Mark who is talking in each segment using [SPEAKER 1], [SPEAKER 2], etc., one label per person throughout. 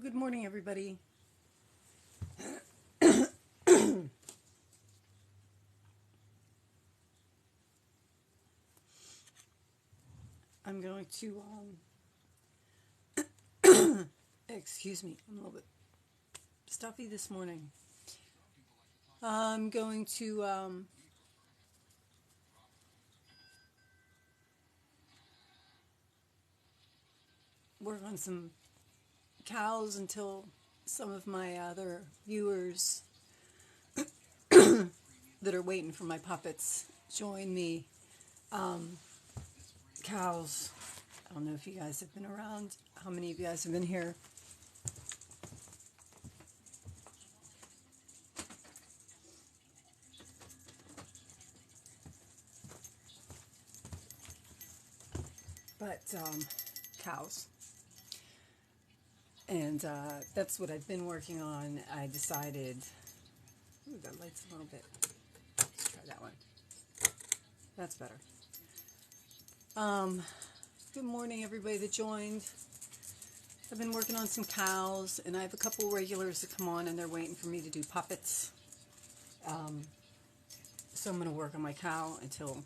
[SPEAKER 1] Good morning, everybody. I'm going to, excuse me, I'm a little bit stuffy this morning. I'm going to, work on some cows until some of my other viewers that are waiting for my puppets join me. Cows, I don't know if you guys have been around. How many of you guys have been here? But cows. And that's what I've been working on. I decided, ooh, that light's a little bit, let's try that one. That's better. Good morning, everybody that joined. I've been working on some cows, and I have a couple regulars that come on, and they're waiting for me to do puppets. So I'm going to work on my cow until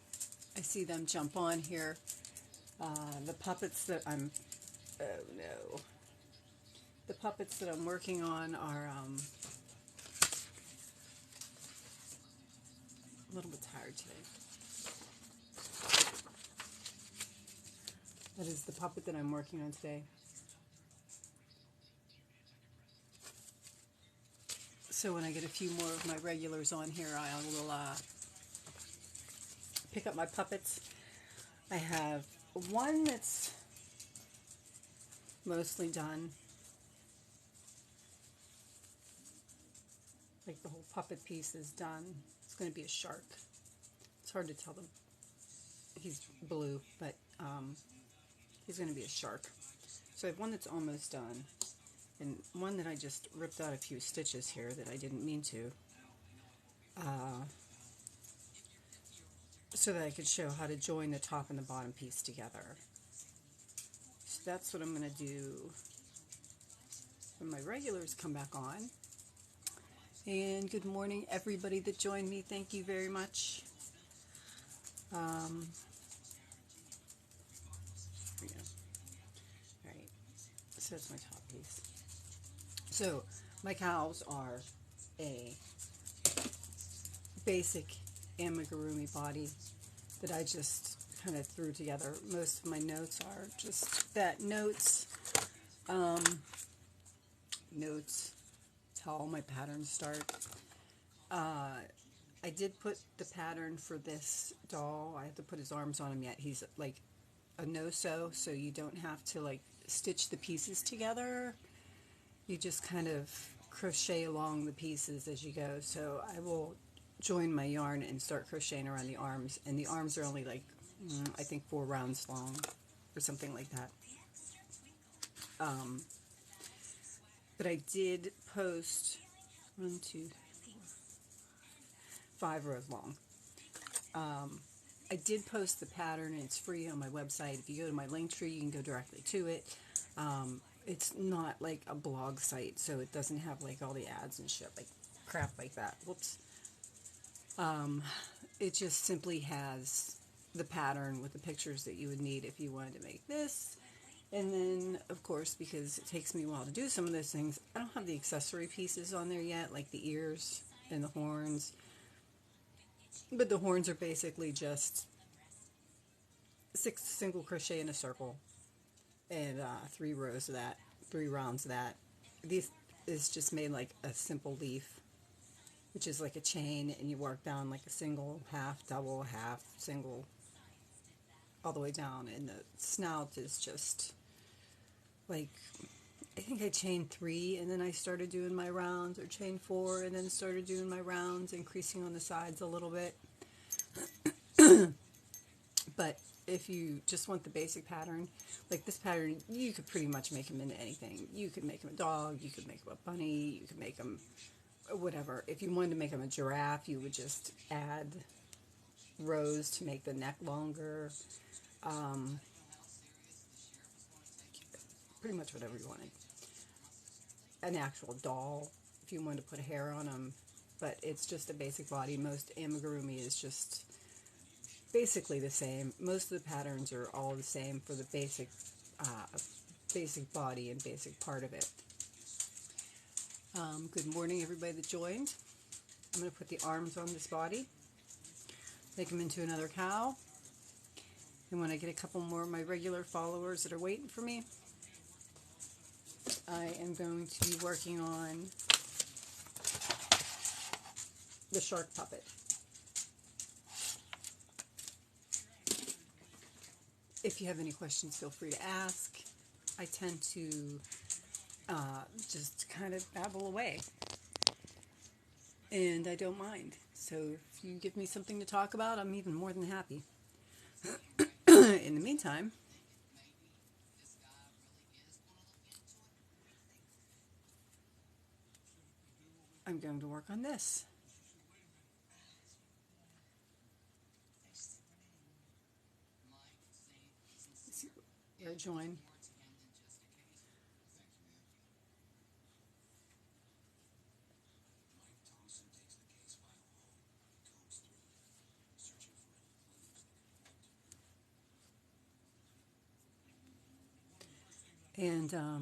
[SPEAKER 1] I see them jump on here. The puppets that I'm, oh no. The puppets that I'm working on are a little bit tired today. That is the puppet that I'm working on today. So when I get a few more of my regulars on here, I will pick up my puppets. I have one that's mostly done. Like the whole puppet piece is done. It's going to be a shark. It's hard to tell them. He's blue, but he's going to be a shark. So I have one that's almost done, and one that I just ripped out a few stitches here that I didn't mean to, so that I could show how to join the top and the bottom piece together. So that's what I'm going to do when my regulars come back on. And good morning, everybody that joined me. Thank you very much. Here we go. All right, so that's my top piece. So my cows are a basic Amigurumi body that I just kind of threw together. Most of my notes are just that notes. Notes. It's how all my patterns start. I did put the pattern for this doll. I have to put his arms on him yet. He's like a no-sew, so you don't have to like stitch the pieces together. You just kind of crochet along the pieces as you go. So I will join my yarn and start crocheting around the arms, and the arms are only like I think 4 rounds long or something like that. But I did post 1, 2, 3, 4, 5 rows long. I did post the pattern, and it's free on my website. If you go to my link tree, you can go directly to it. It's not like a blog site, so it doesn't have like all the ads and shit, like crap like that. Whoops. It just simply has the pattern with the pictures that you would need if you wanted to make this. And then, of course, because it takes me a while to do some of those things, I don't have the accessory pieces on there yet, like the ears and the horns. But the horns are basically just 6 single crochet in a circle and 3 rows of that, 3 rounds of that. This is just made like a simple leaf, which is like a chain, and you work down like a single, half, double, half, single, all the way down. And the snout is just like, I think I chained 3, and then I started doing my rounds, or chained 4, and then started doing my rounds, increasing on the sides a little bit. But if you just want the basic pattern, like this pattern, you could pretty much make him into anything. You could make him a dog, you could make him a bunny, you could make him whatever. If you wanted to make him a giraffe, you would just add rows to make the neck longer. Pretty much whatever you wanted. an actual doll if you want to put hair on them, but it's just a basic body. Most amigurumi is just basically the same. Most of the patterns are all the same for the basic body and basic part of it. Good morning, everybody that joined. I'm going to put the arms on this body, make them into another cow, and when I get a couple more of my regular followers that are waiting for me, I am going to be working on the shark puppet. If you have any questions, feel free to ask. I tend to just kind of babble away, and I don't mind. So if you give me something to talk about, I'm even more than happy. In the meantime, I'm going to work on this. Air join. And I'll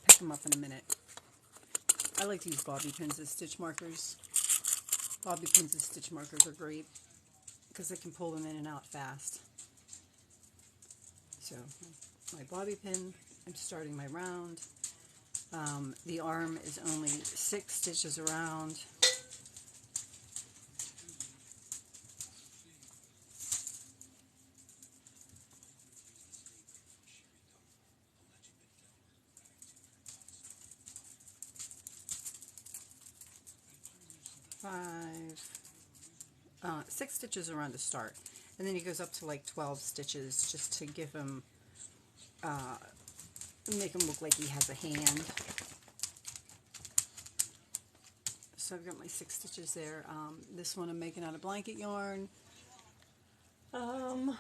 [SPEAKER 1] pick them up in a minute. I like to use bobby pins as stitch markers. Bobby pins as stitch markers are great because I can pull them in and out fast. So my bobby pin, I'm starting my round. The arm is only 6 stitches around. Six stitches around to start, and then he goes up to like 12 stitches just to give him, make him look like he has a hand. So I've got my 6 stitches there. This one I'm making out of blanket yarn. I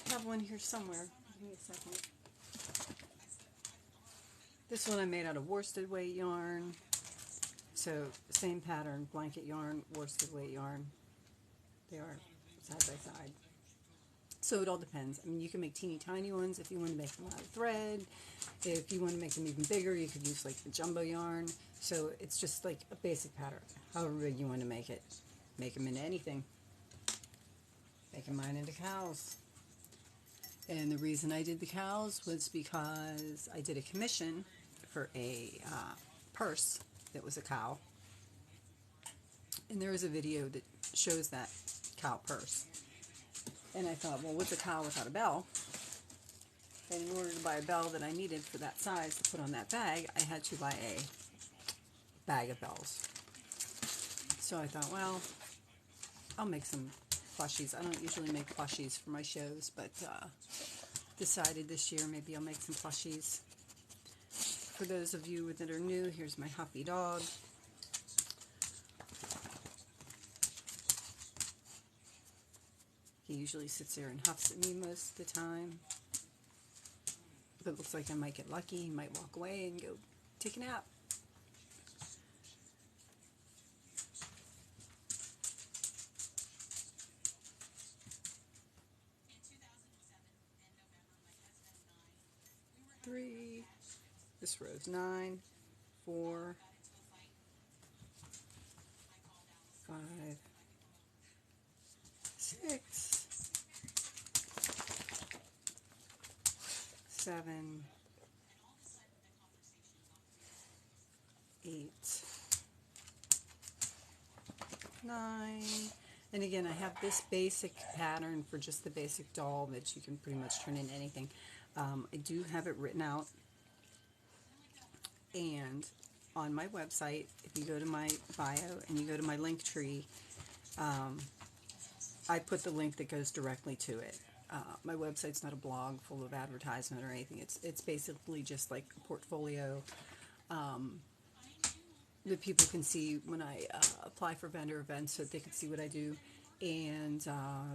[SPEAKER 1] have one here somewhere. Give me a second. This one I made out of worsted weight yarn. So same pattern, blanket yarn, worsted weight yarn. They are side by side. So it all depends. I mean, you can make teeny tiny ones if you want to make them out of thread. If you want to make them even bigger, you could use like the jumbo yarn. So it's just like a basic pattern. However big you want to make it. Make them into anything. Making mine into cows. And the reason I did the cows was because I did a commission for a purse that was a cow. And there is a video that shows that cow purse. And I thought, well, what's a cow without a bell? And in order to buy a bell that I needed for that size to put on that bag, I had to buy a bag of bells. So I thought, well, I'll make some plushies. I don't usually make plushies for my shows, but decided this year maybe I'll make some plushies. For those of you that are new, here's my Huffy dog. He usually sits there and huffs at me most of the time. But it looks like I might get lucky. He might walk away and go take a nap. Three. This row's 9, 4, 5, 6, 7, 8, 9. And again, I have this basic pattern for just the basic doll that you can pretty much turn into anything. I do have it written out. And on my website, if you go to my bio and you go to my link tree, I put the link that goes directly to it. My website's not a blog full of advertisement or anything. It's basically just like a portfolio that people can see when I apply for vendor events, so that they can see what I do. And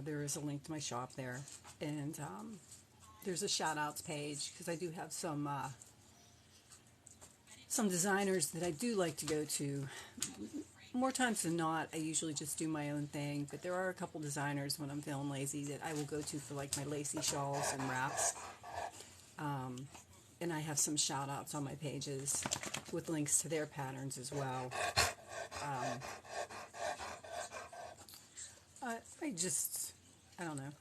[SPEAKER 1] there is a link to my shop there. And there's a shout outs page because I do have some designers that I do like to go to. More times than not, I usually just do my own thing, but there are a couple designers when I'm feeling lazy that I will go to for like my lacy shawls and wraps. And I have some shout outs on my pages with links to their patterns as well. I don't know.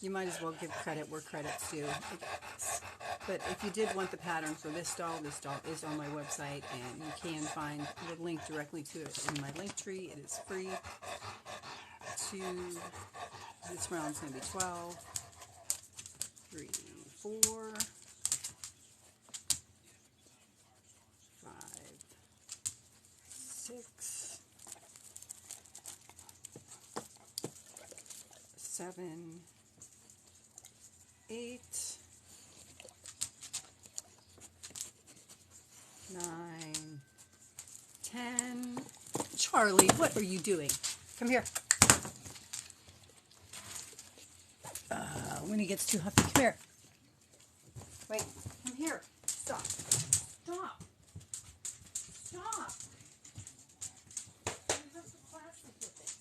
[SPEAKER 1] You might as well give credit where credit's due, I guess. But if you did want the pattern for this doll is on my website, and you can find the link directly to it in my link tree. It is free. This round's going to be 12, 3, 4, 5, 6, 7, 8, 9, 10. Charlie, what are you doing? Come here. When he gets too huffy, come here. Wait, come here. Stop. Stop. Stop. There's just the plastic with it.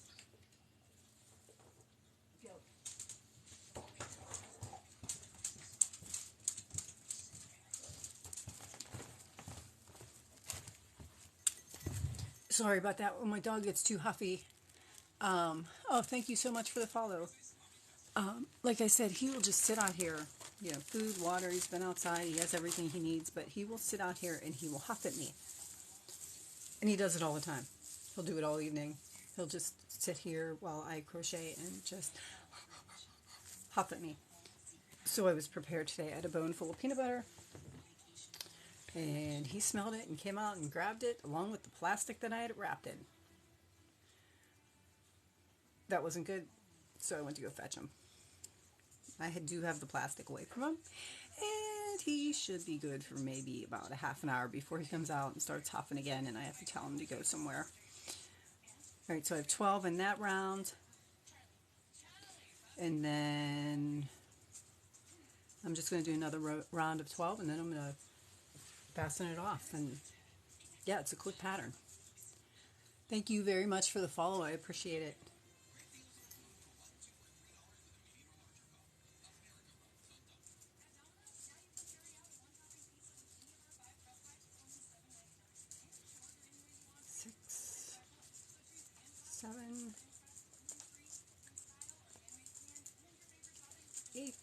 [SPEAKER 1] Go. Sorry about that. When my dog gets too huffy. Oh, thank you so much for the follow. Like I said, he will just sit out here, food, water, he's been outside, he has everything he needs, but he will sit out here and he will huff at me. And he does it all the time. He'll do it all evening. He'll just sit here while I crochet and just huff at me. So I was prepared today. I had a bone full of peanut butter, and he smelled it and came out and grabbed it along with the plastic that I had it wrapped in. That wasn't good, so I went to go fetch him. I do have the plastic away from him, and he should be good for maybe about a half an hour before he comes out and starts huffing again, and I have to tell him to go somewhere. All right, so I have 12 in that round, and then I'm just going to do another round of 12, and then I'm going to fasten it off, and yeah, it's a quick pattern. Thank you very much for the follow. I appreciate it. Seven, 8,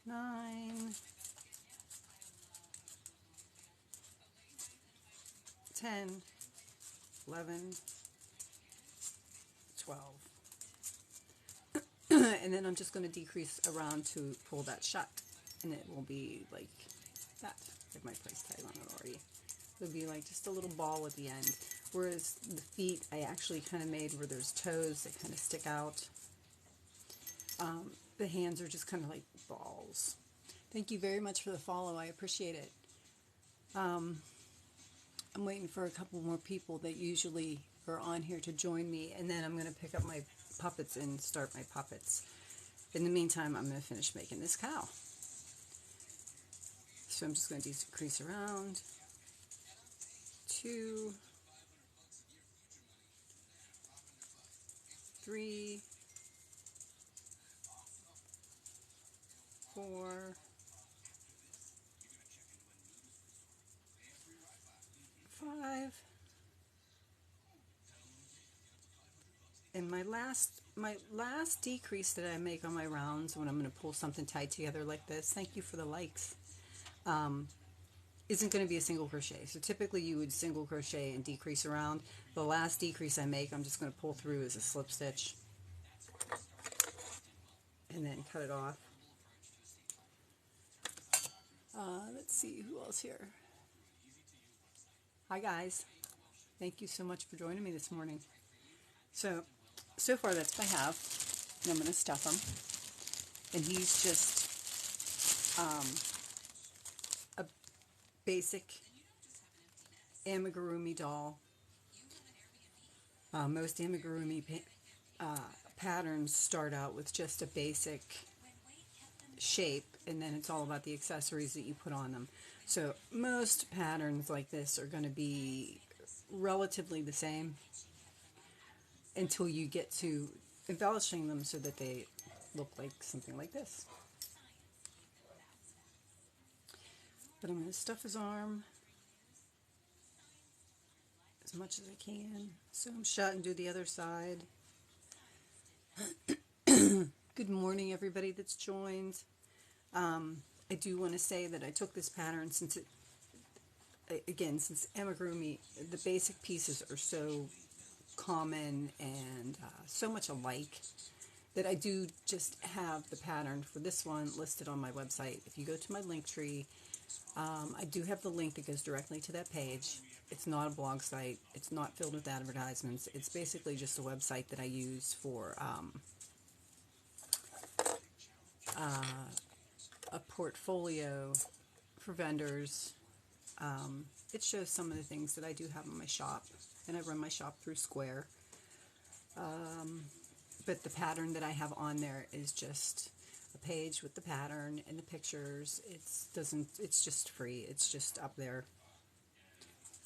[SPEAKER 1] 9, 10, 11, 12. And then I'm just going to decrease around to pull that shut, and it will be like that. I have my price tag on it already. It'll be like just a little ball at the end. Whereas the feet, I actually kind of made where there's toes that kind of stick out. The hands are just kind of like balls. Thank you very much for the follow. I appreciate it. I'm waiting for a couple more people that usually are on here to join me, and then I'm going to pick up my puppets and start my puppets. In the meantime, I'm going to finish making this cow. So I'm just going to decrease around. 2, 3, 4, 5, and my last decrease that I make on my rounds when I'm going to pull something tight together like this, thank you for the likes, isn't going to be a single crochet. So typically you would single crochet and decrease around. The last decrease I make, I'm just going to pull through as a slip stitch and then cut it off. Let's see who else here. Hi guys, thank you so much for joining me this morning. So far that's what I have, and I'm going to stuff him, and he's just a basic amigurumi doll. Most amigurumi patterns start out with just a basic shape, and then it's all about the accessories that you put on them. So most patterns like this are going to be relatively the same until you get to embellishing them so that they look like something like this. But I'm going to stuff his arm as much as I can. So I'm shut and do the other side. Good morning, everybody that's joined. I do want to say that I took this pattern since Amigurumi, the basic pieces are so common and so much alike that I do just have the pattern for this one listed on my website. If you go to my link tree, I do have the link that goes directly to that page. It's not a blog site. It's not filled with advertisements. It's basically just a website that I use for a portfolio for vendors. It shows some of the things that I do have in my shop, and I run my shop through Square. But the pattern that I have on there is just a page with the pattern and the pictures. It's just free. It's just up there.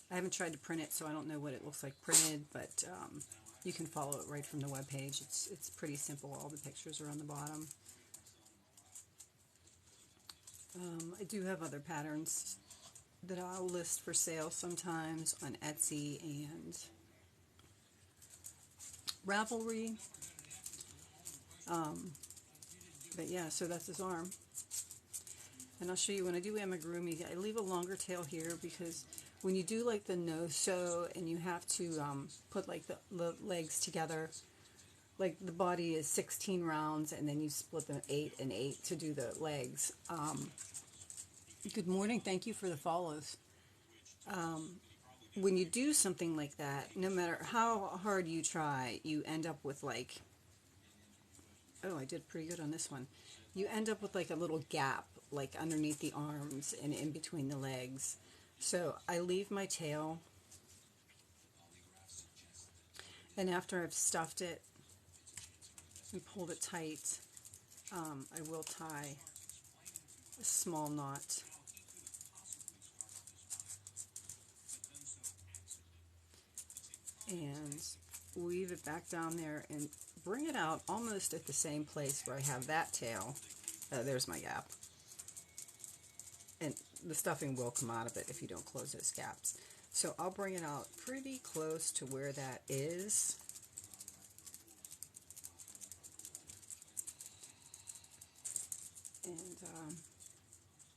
[SPEAKER 1] I haven't tried to print it, so I don't know what it looks like printed, but you can follow it right from the web page. It's pretty simple. All the pictures are on the bottom. I do have other patterns that I'll list for sale sometimes on Etsy and Ravelry. But yeah, so that's his arm. And I'll show you when I do amigurumi, I leave a longer tail here because when you do like the no-sew and you have to put like the legs together, like the body is 16 rounds and then you split them 8 and 8 to do the legs. Good morning, thank you for the follows. When you do something like that, no matter how hard you try, you end up with like, oh, I did pretty good on this one. You end up with like a little gap, like underneath the arms and in between the legs. So I leave my tail, and after I've stuffed it and pulled it tight, I will tie a small knot. And weave it back down there and bring it out almost at the same place where I have that tail. There's my gap. And the stuffing will come out of it if you don't close those gaps. So I'll bring it out pretty close to where that is. And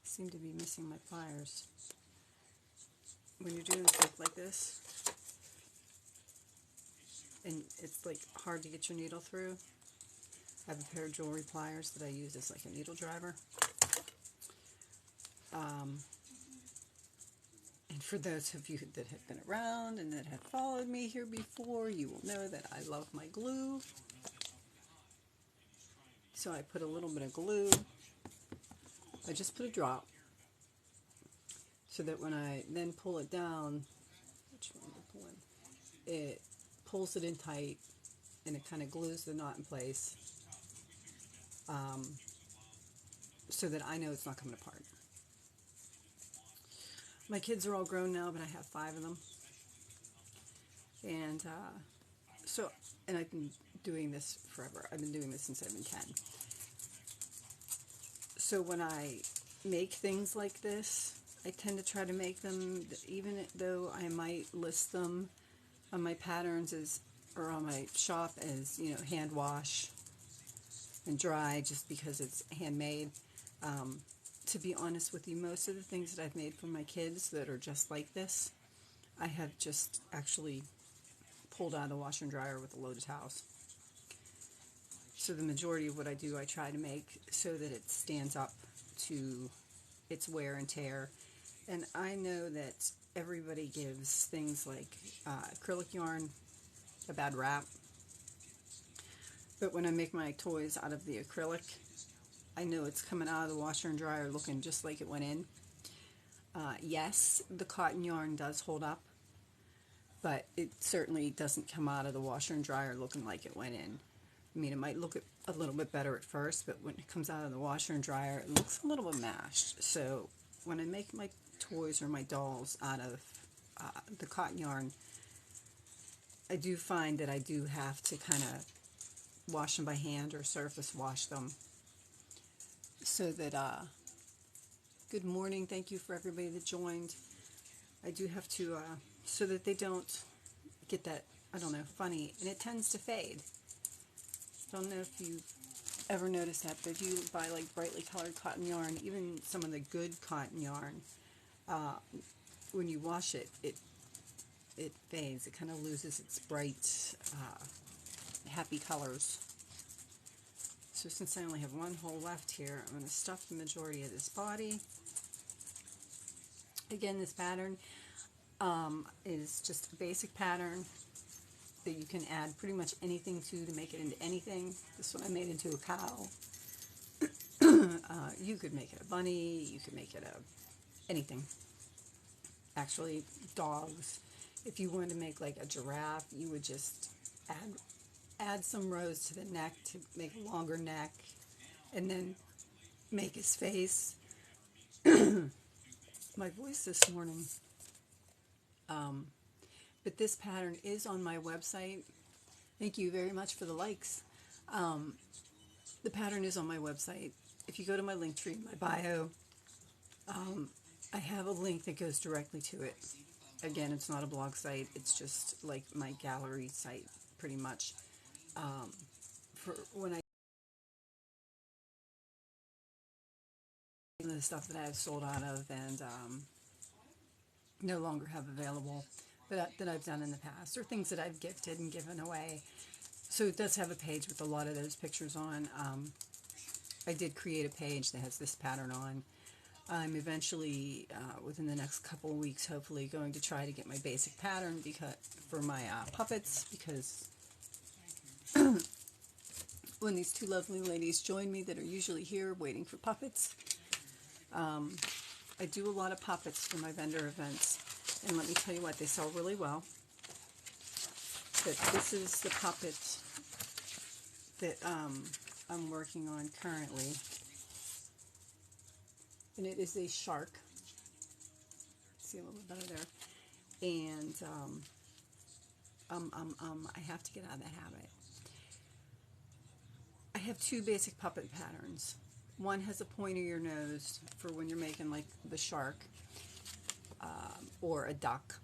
[SPEAKER 1] seem to be missing my pliers. When you're doing stuff like this, and it's like hard to get your needle through, I have a pair of jewelry pliers that I use as like a needle driver. And for those of you that have been around and that have followed me here before, you will know that I love my glue. So I put a little bit of glue. I just put a drop so that when I then pull it down, which one to pull in, it pulls it in tight and it kind of glues the knot in place, so that I know it's not coming apart. My kids are all grown now, but I have 5 of them. And and I've been doing this forever. I've been doing this since I've been 10. So when I make things like this, I tend to try to make them, even though I might list them on my patterns or on my shop as, hand wash and dry, just because it's handmade. To be honest with you, most of the things that I've made for my kids that are just like this, I have just actually pulled out of the washer and dryer with a load of towels. So the majority of what I do, I try to make so that it stands up to its wear and tear. And I know that everybody gives things like acrylic yarn a bad rap. But when I make my toys out of the acrylic, I know it's coming out of the washer and dryer looking just like it went in. Yes, the cotton yarn does hold up, but it certainly doesn't come out of the washer and dryer looking like it went in. I mean, it might look a little bit better at first, but when it comes out of the washer and dryer, it looks a little bit mashed. So when I make my toys or my dolls out of the cotton yarn, I do find that I do have to kind of wash them by hand or surface wash them so that, good morning, thank you for everybody that joined. I do have to, so that they don't get that, I don't know, funny, and it tends to fade. Don't know if you ever noticed that, but if you buy like brightly colored cotton yarn, even some of the good cotton yarn, when you wash it, it fades. It kind of loses its bright, happy colors. So since I only have one hole left here, I'm going to stuff the majority of this body. Again, this pattern is just a basic pattern that you can add pretty much anything to make it into anything. This one I made into a cow. You could make it a bunny, you could make it anything. Actually, dogs. If you wanted to make like a giraffe, you would just add some rows to the neck to make a longer neck, and then make his face. My voice this morning. But this pattern is on my website. Thank you very much for the likes. The pattern is on my website. If you go to my link tree in my bio, I have a link that goes directly to it. Again, it's not a blog site. It's just like my gallery site, pretty much. For when I the stuff that I have sold out of and no longer have available, but that I've done in the past, or things that I've gifted and given away. So it does have a page with a lot of those pictures on. I did create a page that has this pattern on. I'm eventually, within the next couple of weeks, hopefully going to try to get my basic pattern for my puppets, because when these two lovely ladies join me that are usually here waiting for puppets, I do a lot of puppets for my vendor events, and let me tell you what, they sell really well. But this is the puppet that I'm working on currently, and it is a shark. See a little bit better there. And I have to get out of that habit. I have two basic puppet patterns. One has a pointy ear nose for when you're making like the shark, or a duck,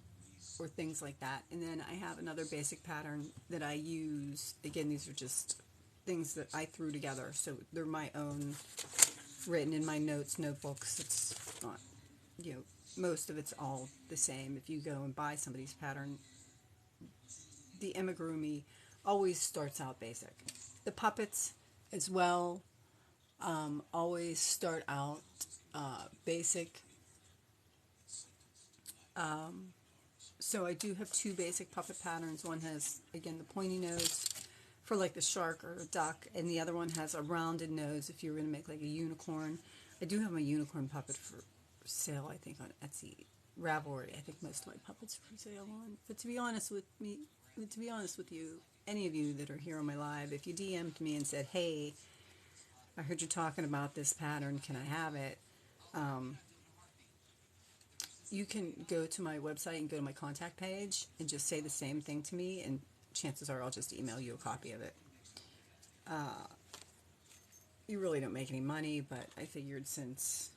[SPEAKER 1] or things like that. And then I have another basic pattern that I use. Again, these are just things that I threw together, so they're my own, written in my notebooks. It's not, most of it's all the same. If you go and buy somebody's pattern, the Amigurumi always starts out basic. The puppets as well always start out basic. So I do have two basic puppet patterns. One has, again, the pointy nose for like the shark or a duck, and the other one has a rounded nose if you were going to make like a unicorn. I do have my unicorn puppet for sale, I think, on Etsy. Ravelry, I think most of my puppets are for sale on. But to be honest with you, any of you that are here on my live, if you DM'd me and said, hey, I heard you talking about this pattern, can I have it? You can go to my website and go to my contact page and just say the same thing to me, and chances are I'll just email you a copy of it. You really don't make any money, but I figured since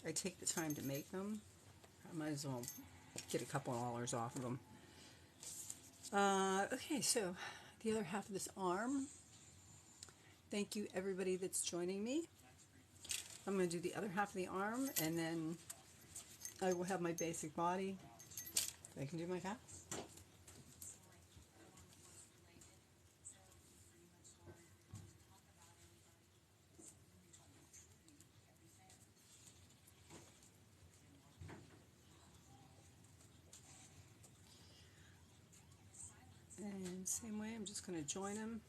[SPEAKER 1] I take the time to make them, I might as well get a couple dollars off of them. Okay, so the other half of this arm. Thank you, everybody that's joining me. I'm going to do the other half of the arm, and then I will have my basic body. I can do my cap. And same way, I'm just going to join them.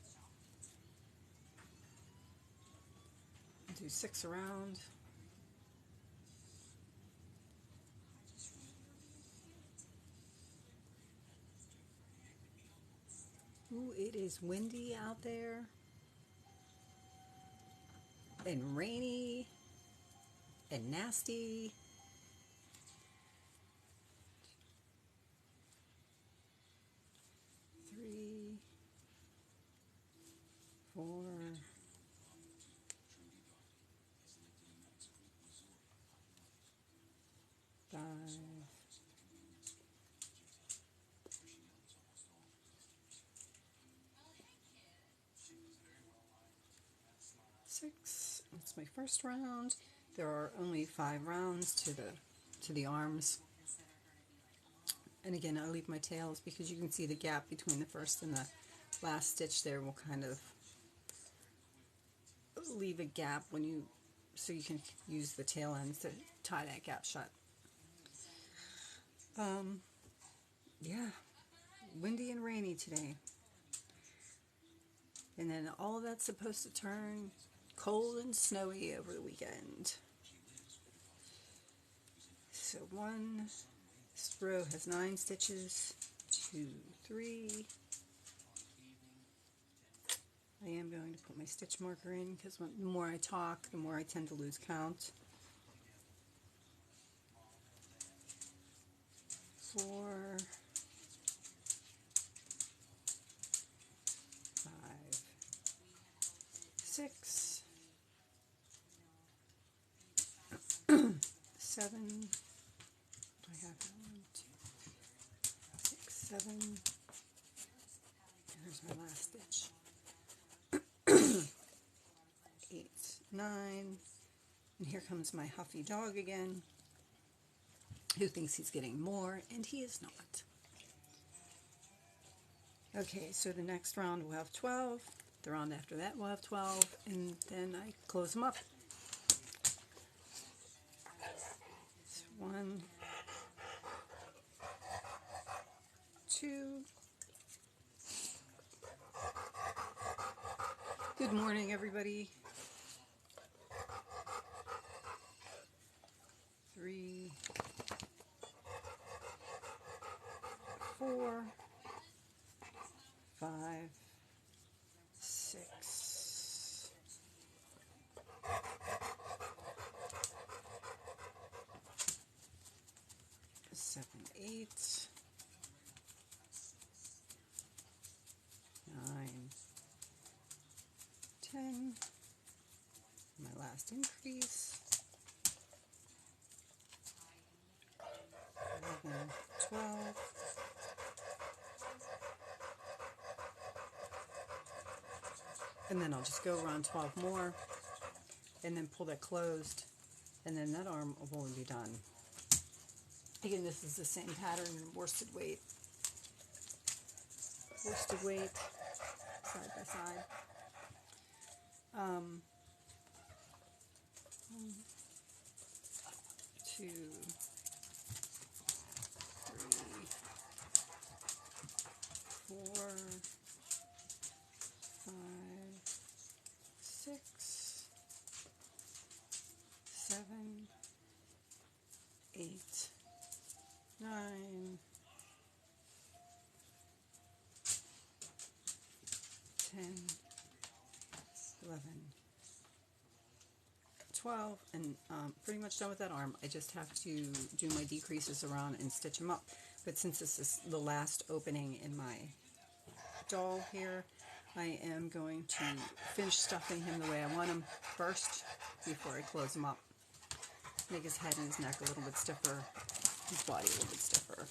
[SPEAKER 1] Do 6 around. Ooh, it is windy out there and rainy and nasty. Three, 4, 5, 6. That's my first round. There are only 5 rounds to the arms. And again, I leave my tails because you can see the gap between the first and the last stitch there will kind of leave a gap when you, so you can use the tail ends to tie that gap shut. Yeah, windy and rainy today. And then all of that's supposed to turn cold and snowy over the weekend. So this row has 9 stitches, 2, 3. I am going to put my stitch marker in because the more I talk, the more I tend to lose count. 4, 5, 6, 7. Do I have that? 1, 2, 6, 7. Here's my last stitch. 8, 9. And here comes my huffy dog again, who thinks he's getting more, and he is not. Okay, so the next round will have 12. The round after that will have 12, and then I close them up. So 1, 2. Good morning, everybody. 3, 4, 5, 6, 7, 8, 9, 10. My last increase. 11, 12. And then I'll just go around 12 more and then pull that closed, and then that arm will be done. Again, this is the same pattern, worsted weight, side by side. 1, 2, 3, 4, 5, 6, 7, 8, 9, 10, 11, 12, and pretty much done with that arm. I just have to do my decreases around and stitch them up. But since this is the last opening in my doll here, I am going to finish stuffing him the way I want him first before I close him up. Make his head and his neck a little bit stiffer, his body a little bit stiffer.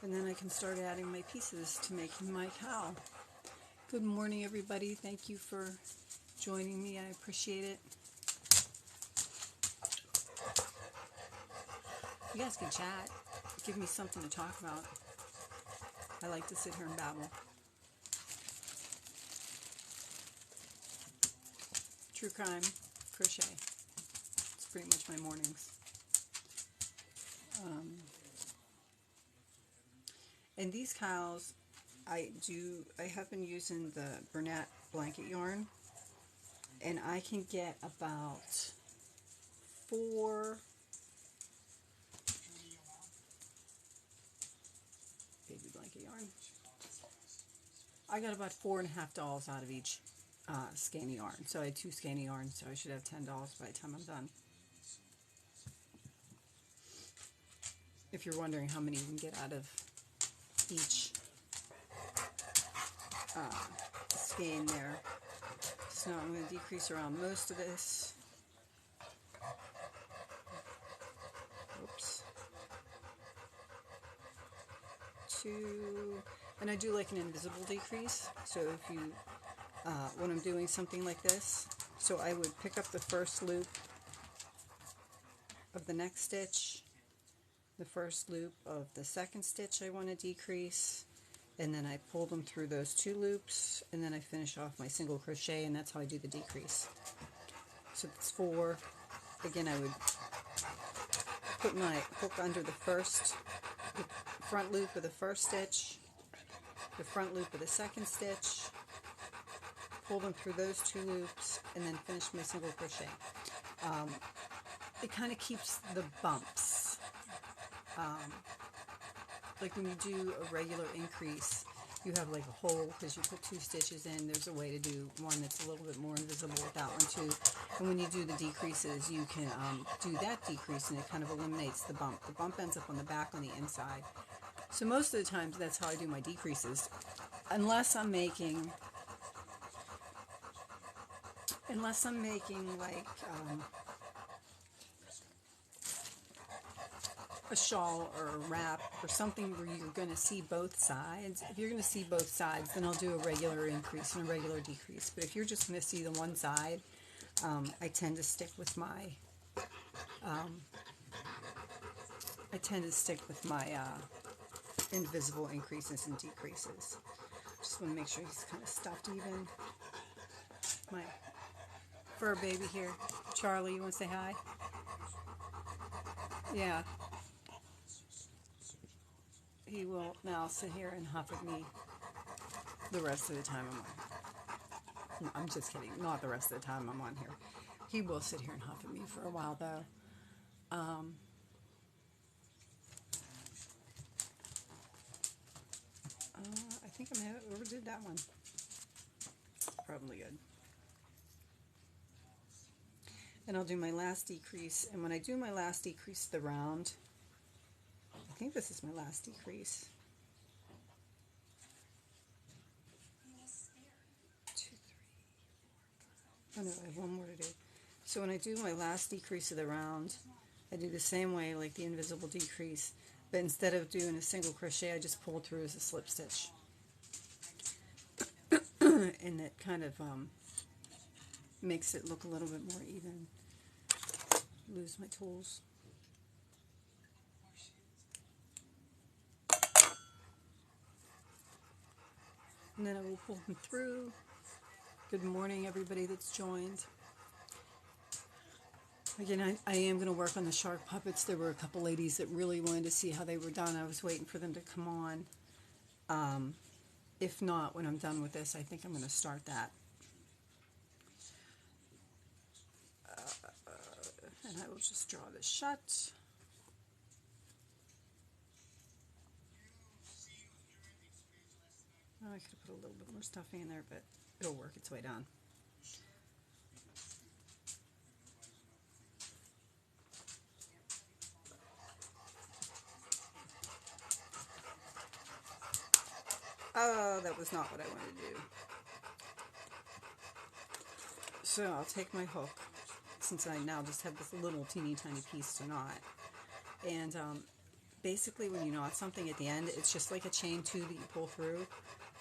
[SPEAKER 1] And then I can start adding my pieces to make him my cow. Good morning, everybody. Thank you for joining me. I appreciate it. You guys can chat. Give me something to talk about. I like to sit here and babble. True crime, crochet. It's pretty much my mornings. And these cows, I have been using the Bernat blanket yarn, and I can get about 4 I got about $4.50 out of each skein of yarn. So I had 2 skein of yarn, so I should have $10 by the time I'm done. If you're wondering how many you can get out of each skein there. So now I'm going to decrease around most of this. Oops. 2, and I do like an invisible decrease. So if you, when I'm doing something like this, so I would pick up the first loop of the next stitch, the first loop of the second stitch I want to decrease, and then I pull them through those 2 loops, and then I finish off my single crochet, and that's how I do the decrease. So it's 4. Again, I would put my hook under the front loop of the first stitch, the front loop of the second stitch, pull them through those 2 loops, and then finish my single crochet. It kind of keeps the bumps. Like when you do a regular increase, you have like a hole because you put 2 stitches in. There's a way to do one that's a little bit more invisible with that one too. And when you do the decreases, you can do that decrease and it kind of eliminates the bump. The bump ends up on the back on the inside. So most of the times that's how I do my decreases. Unless I'm making like a shawl or a wrap or something where you're going to see both sides. If you're going to see both sides, then I'll do a regular increase and a regular decrease. But if you're just going to see the one side, I tend to stick with my invisible increases and decreases. Just want to make sure he's kind of stuffed even. My fur baby here. Charlie, you want to say hi? Yeah. He will now sit here and huff at me the rest of the time I'm on. I'm just kidding. Not the rest of the time I'm on here. He will sit here and huff at me for a while, though. I think I may have overdid that one. Probably good. And I'll do my last decrease. And when I do my last decrease the round, I think this is my last decrease. 2, 3, 4, 5. Oh no, I have one more to do. So when I do my last decrease of the round, I do the same way like the invisible decrease, but instead of doing a single crochet, I just pull through as a slip stitch. And it kind of makes it look a little bit more even. Lose my tools. And then I will pull them through. Good morning, everybody that's joined. Again, I am going to work on the shark puppets. There were a couple ladies that really wanted to see how they were done. I was waiting for them to come on. If not, when I'm done with this, I think I'm going to start that. And I will just draw this shut. Oh, I could have put a little bit more stuffing in there, but it'll work its way down. Oh, that was not what I wanted to do. So I'll take my hook, since I now just have this little teeny tiny piece to knot. And basically when you knot something at the end, it's just like a chain 2 that you pull through.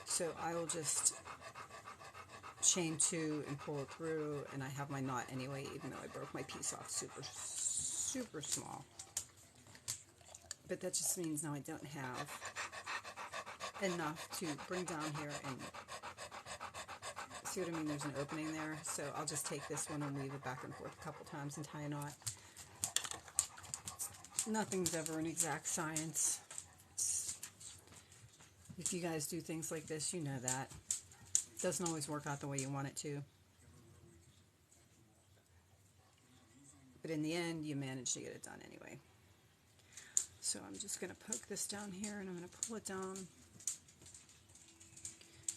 [SPEAKER 1] So I will just chain 2 and pull it through, and I have my knot anyway, even though I broke my piece off super small. But that just means now I don't have enough to bring down here and see what I mean. There's an opening there, so I'll just take this one and weave it back and forth a couple times and tie a knot. Nothing's ever an exact science. If you guys do things like this, you know that. It doesn't always work out the way you want it to. But in the end, you manage to get it done anyway. So I'm just going to poke this down here and I'm going to pull it down.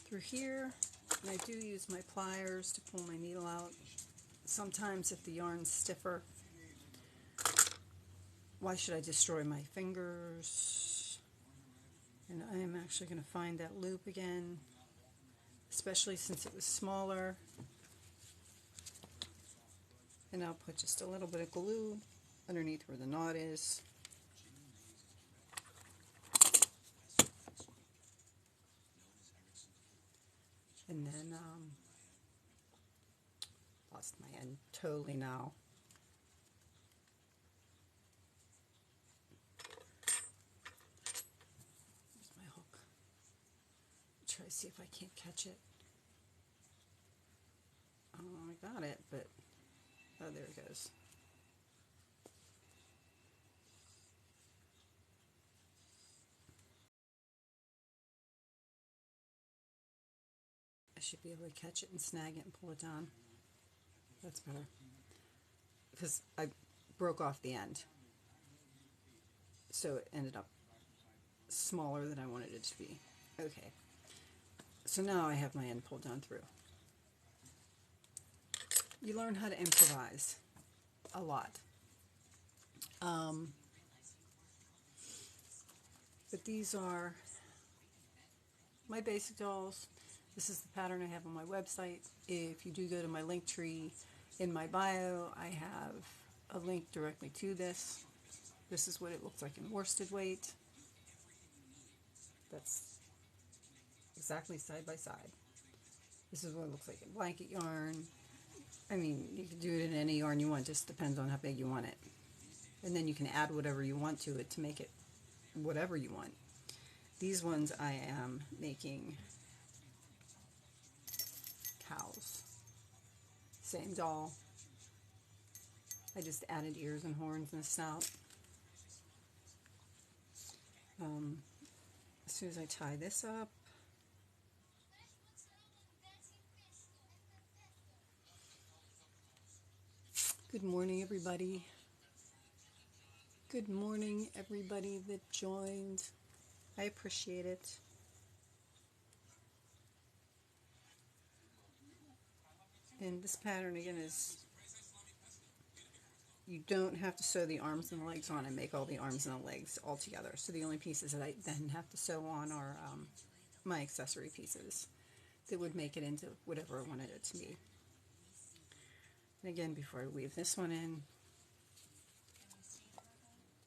[SPEAKER 1] through here, and I do use my pliers to pull my needle out. Sometimes if the yarn's stiffer, why should I destroy my fingers? And I am actually going to find that loop again, especially since it was smaller. And I'll put just a little bit of glue underneath where the knot is. And then, lost my end totally now. Here's my hook. Try to see if I can't catch it. Oh, I got it, but, oh, there it goes. I should be able to catch it and snag it and pull it down. That's better. Because I broke off the end. So it ended up smaller than I wanted it to be. Okay. So now I have my end pulled down through. You learn how to improvise a lot. But these are my basic dolls. This is the pattern I have on my website. If you do go to my link tree in my bio, I have a link directly to this. This is what it looks like in worsted weight. That's exactly side by side. This is what it looks like in blanket yarn. I mean, you can do it in any yarn you want, just depends on how big you want it. And then you can add whatever you want to it to make it whatever you want. These ones I am making cows. Same doll. I just added ears and horns and a snout. As soon as I tie this up, good morning everybody. Good morning everybody that joined. I appreciate it. And this pattern again is, you don't have to sew the arms and the legs on and make all the arms and the legs all together. So the only pieces that I then have to sew on are my accessory pieces that would make it into whatever I wanted it to be. And again, before I weave this one in,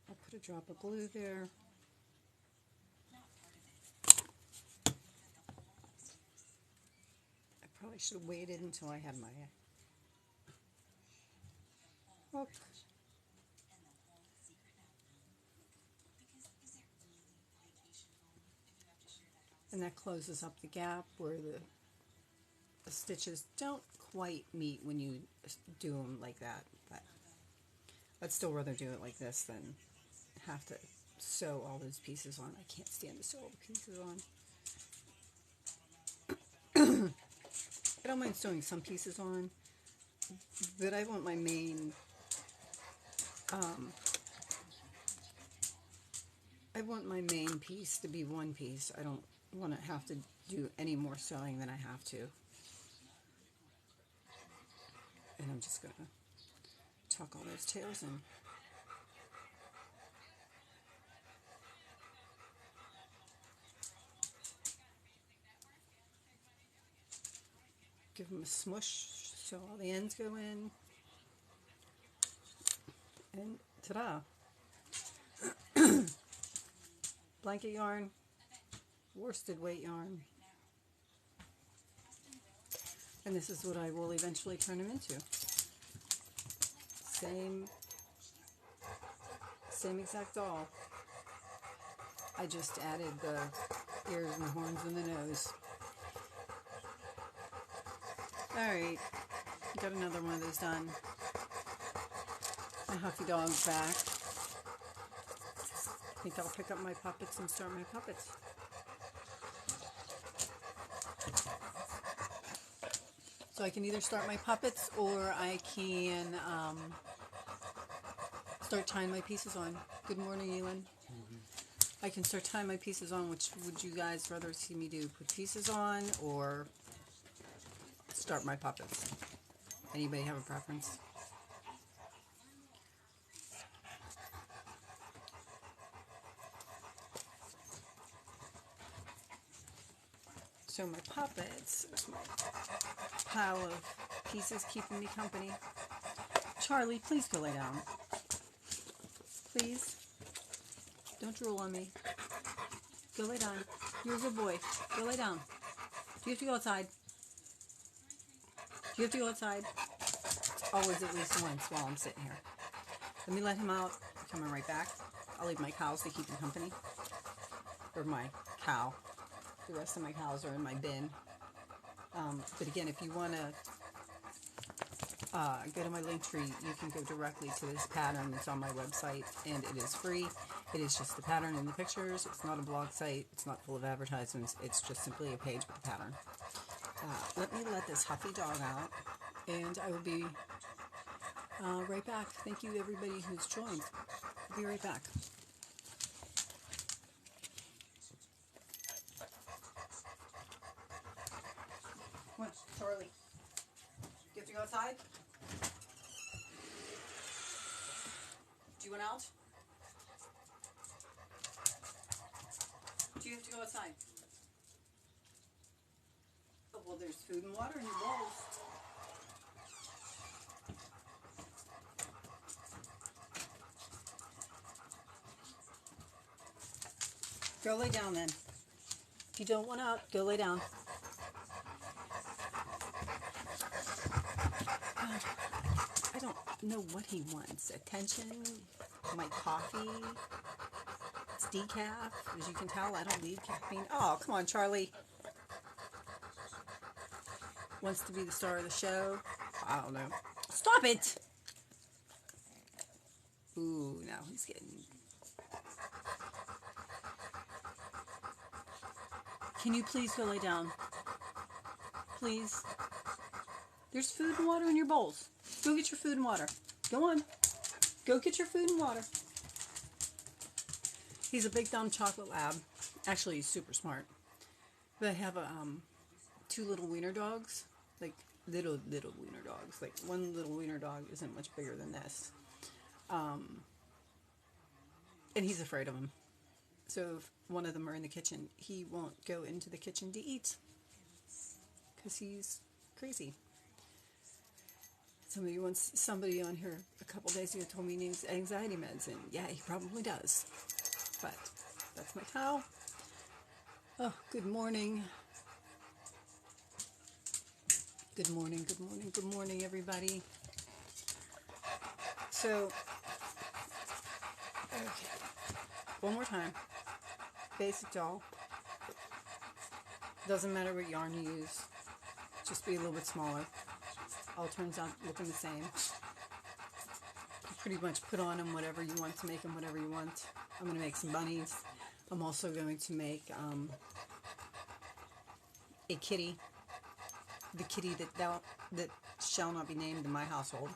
[SPEAKER 1] I'll put a drop of glue there. I probably should have waited until I had my hook. And that closes up the gap where the stitches don't quite meet when you do them like that. But I'd still rather do it like this than have to sew all those pieces on. I can't stand to sew all the pieces on. I don't mind sewing some pieces on, but I want my main, piece to be one piece. I don't want to have to do any more sewing than I have to. And I'm just going to tuck all those tails in. Give them a smush so all the ends go in. And ta-da! Blanket yarn, worsted weight yarn. And this is what I will eventually turn them into. Same exact doll. I just added the ears and the horns and the nose. Alright, got another one of those done. My Huffy Dog's back. I think I'll pick up my puppets and start my puppets. So I can either start my puppets or I can start tying my pieces on. Good morning, Elin. I can start tying my pieces on. Which would you guys rather see me do? Put pieces on or start my puppets? Anybody have a preference? So my puppets, there's my pile of pieces keeping me company. Charlie, please go lay down. Please. Don't drool on me. Go lay down. You're a good boy. Go lay down. Do you have to go outside? Do you have to go outside? It's always at least once while I'm sitting here. Let me let him out. I'm coming right back. I'll leave my cows to keep him company. Or my cow. The rest of my cows are in my bin. But again, if you want to go to my link tree, you can go directly to this pattern that's on my website, and it is free. It is just the pattern and the pictures. It's not a blog site. It's not full of advertisements. It's just simply a page with a pattern. Let me let this huffy dog out, and I will be right back. Thank you, everybody who's joined. I'll be right back. Come on, Charlie. You have to go outside? Do you want out? Do you have to go outside? Oh, well, there's food and water in your bowls. Go lay down then. If you don't want out, go lay down. I don't know what he wants. Attention? My coffee? It's decaf. As you can tell, I don't need caffeine. Oh, come on, Charlie. Wants to be the star of the show. I don't know. Stop it! Ooh, now he's getting... Can you please go lay down? Please? There's food and water in your bowls. Go get your food and water. Go on. Go get your food and water. He's a big dumb chocolate lab. Actually, he's super smart. But I have two little wiener dogs. Like little wiener dogs. Like one little wiener dog isn't much bigger than this. And he's afraid of them. So if one of them are in the kitchen, he won't go into the kitchen to eat. Because he's crazy. Somebody on here a couple days ago told me he needs anxiety meds, and yeah, he probably does. But that's my cow. Oh, good morning. Good morning, good morning, good morning, everybody. So, okay, one more time. Basic doll. Doesn't matter what yarn you use. Just be a little bit smaller. All turns out looking the same. You pretty much put on them whatever you want to make them whatever you want. I'm going to make some bunnies. I'm also going to make a kitty. The kitty that shall not be named in my household.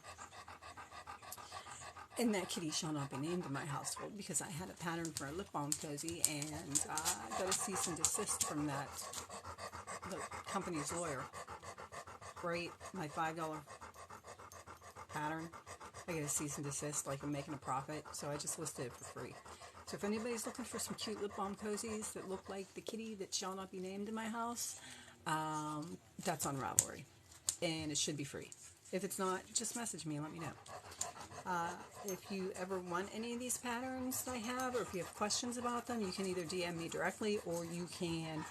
[SPEAKER 1] And that kitty shall not be named in my household because I had a pattern for a lip balm cozy and I got a cease and desist from the company's lawyer. Right? My $5 pattern. I get a cease and desist like I'm making a profit, so I just listed it for free. So if anybody's looking for some cute lip balm cozies that look like the kitty that shall not be named in my house, that's on Ravelry. And it should be free. If it's not, just message me and let me know. If you ever want any of these patterns that I have, or if you have questions about them, you can either DM me directly, or you can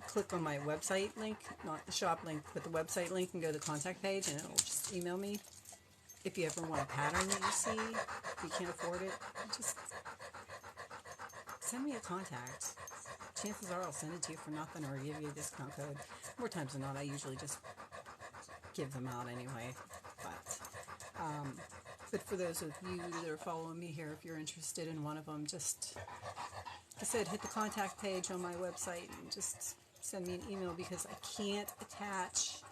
[SPEAKER 1] click on my website link, not the shop link, but the website link, and go to the contact page, and it'll just email me. If you ever want a pattern that you see, if you can't afford it, just send me a contact. Chances are I'll send it to you for nothing or give you a discount code. More times than not, I usually just give them out anyway. But for those of you that are following me here, if you're interested in one of them, just, like I said, hit the contact page on my website and just send me an email, because I can't attach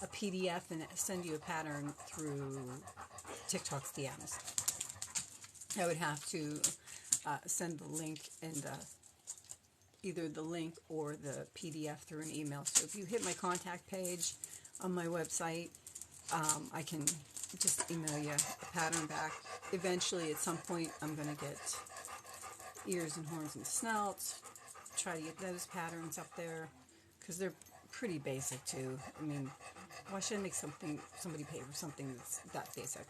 [SPEAKER 1] a PDF and send you a pattern through TikTok's DMs. I would have to send the link and either the link or the PDF through an email. So if you hit my contact page on my website, I can just email you a pattern back. Eventually, at some point, I'm going to get ears and horns and snouts, try to get those patterns up there, because they're pretty basic too. I mean, why should I make somebody pay for something that's that basic?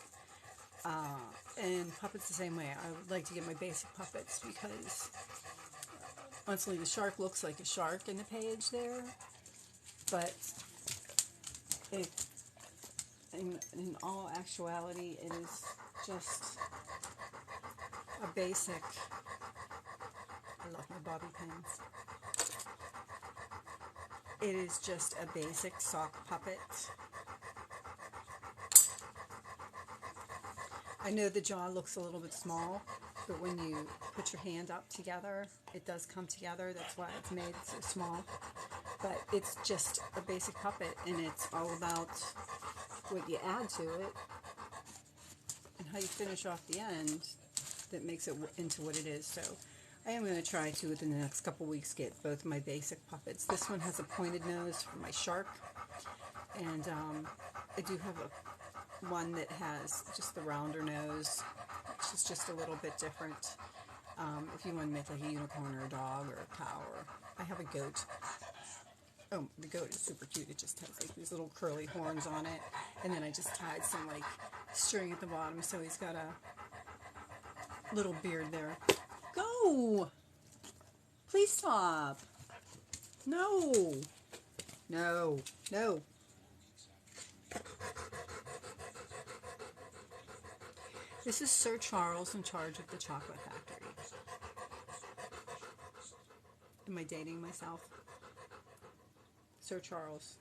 [SPEAKER 1] And puppets the same way. I would like to get my basic puppets because honestly, the shark looks like a shark in the page there, but in all actuality, it is just a basic. I love my bobby pins. It is just a basic sock puppet. I know the jaw looks a little bit small, but when you put your hand up together, it does come together. That's why it's made so small. But it's just a basic puppet, and it's all about what you add to it and how you finish off the end that makes it into what it is. So I am going to try to, within the next couple weeks, get both my basic puppets. This one has a pointed nose for my shark, and I do have one that has just the rounder nose, which is just a little bit different. If you want to make like a unicorn or a dog or a cow, or I have a goat. Oh, the goat is super cute. It just has like these little curly horns on it, and then I just tied some like string at the bottom, so he's got a little beard there. Go! Please stop. No. No. No. This is Sir Charles in charge of the chocolate factory. Am I dating myself? Sir Charles,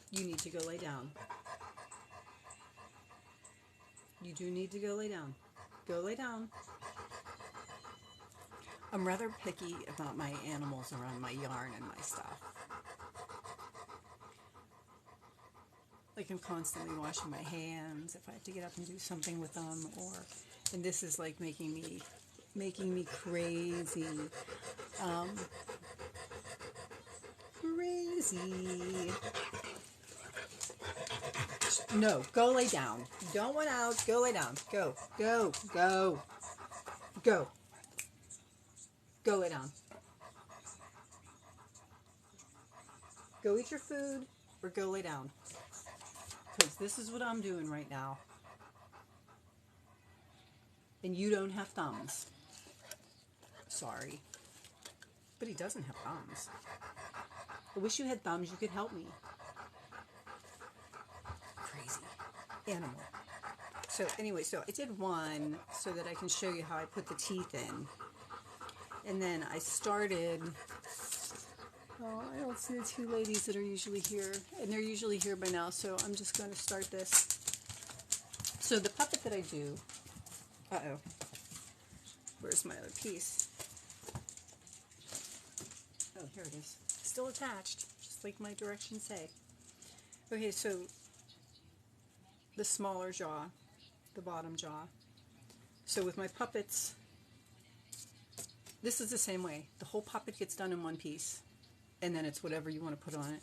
[SPEAKER 1] you need to go lay down. You do need to go lay down. Go lay down. I'm rather picky about my animals around my yarn and my stuff. Like, I'm constantly washing my hands if I have to get up and do something with them, and this is like making me crazy. Crazy. No, go lay down. You don't want out. Go lay down. Go. Go. Go. Go. Go lay down. Go eat your food or go lay down. Because this is what I'm doing right now. And you don't have thumbs. Sorry. But he doesn't have thumbs. I wish you had thumbs. You could help me. Crazy animal. So anyway, so I did one so that I can show you how I put the teeth in. And then I started... Oh, I don't see the two ladies that are usually here. And they're usually here by now, so I'm just going to start this. So the puppet that I do... Uh-oh. Where's my other piece? Oh, here it is. Still attached, just like my directions say. Okay, so the smaller jaw, the bottom jaw. So with my puppets, this is the same way. The whole puppet gets done in one piece, and then it's whatever you want to put on it.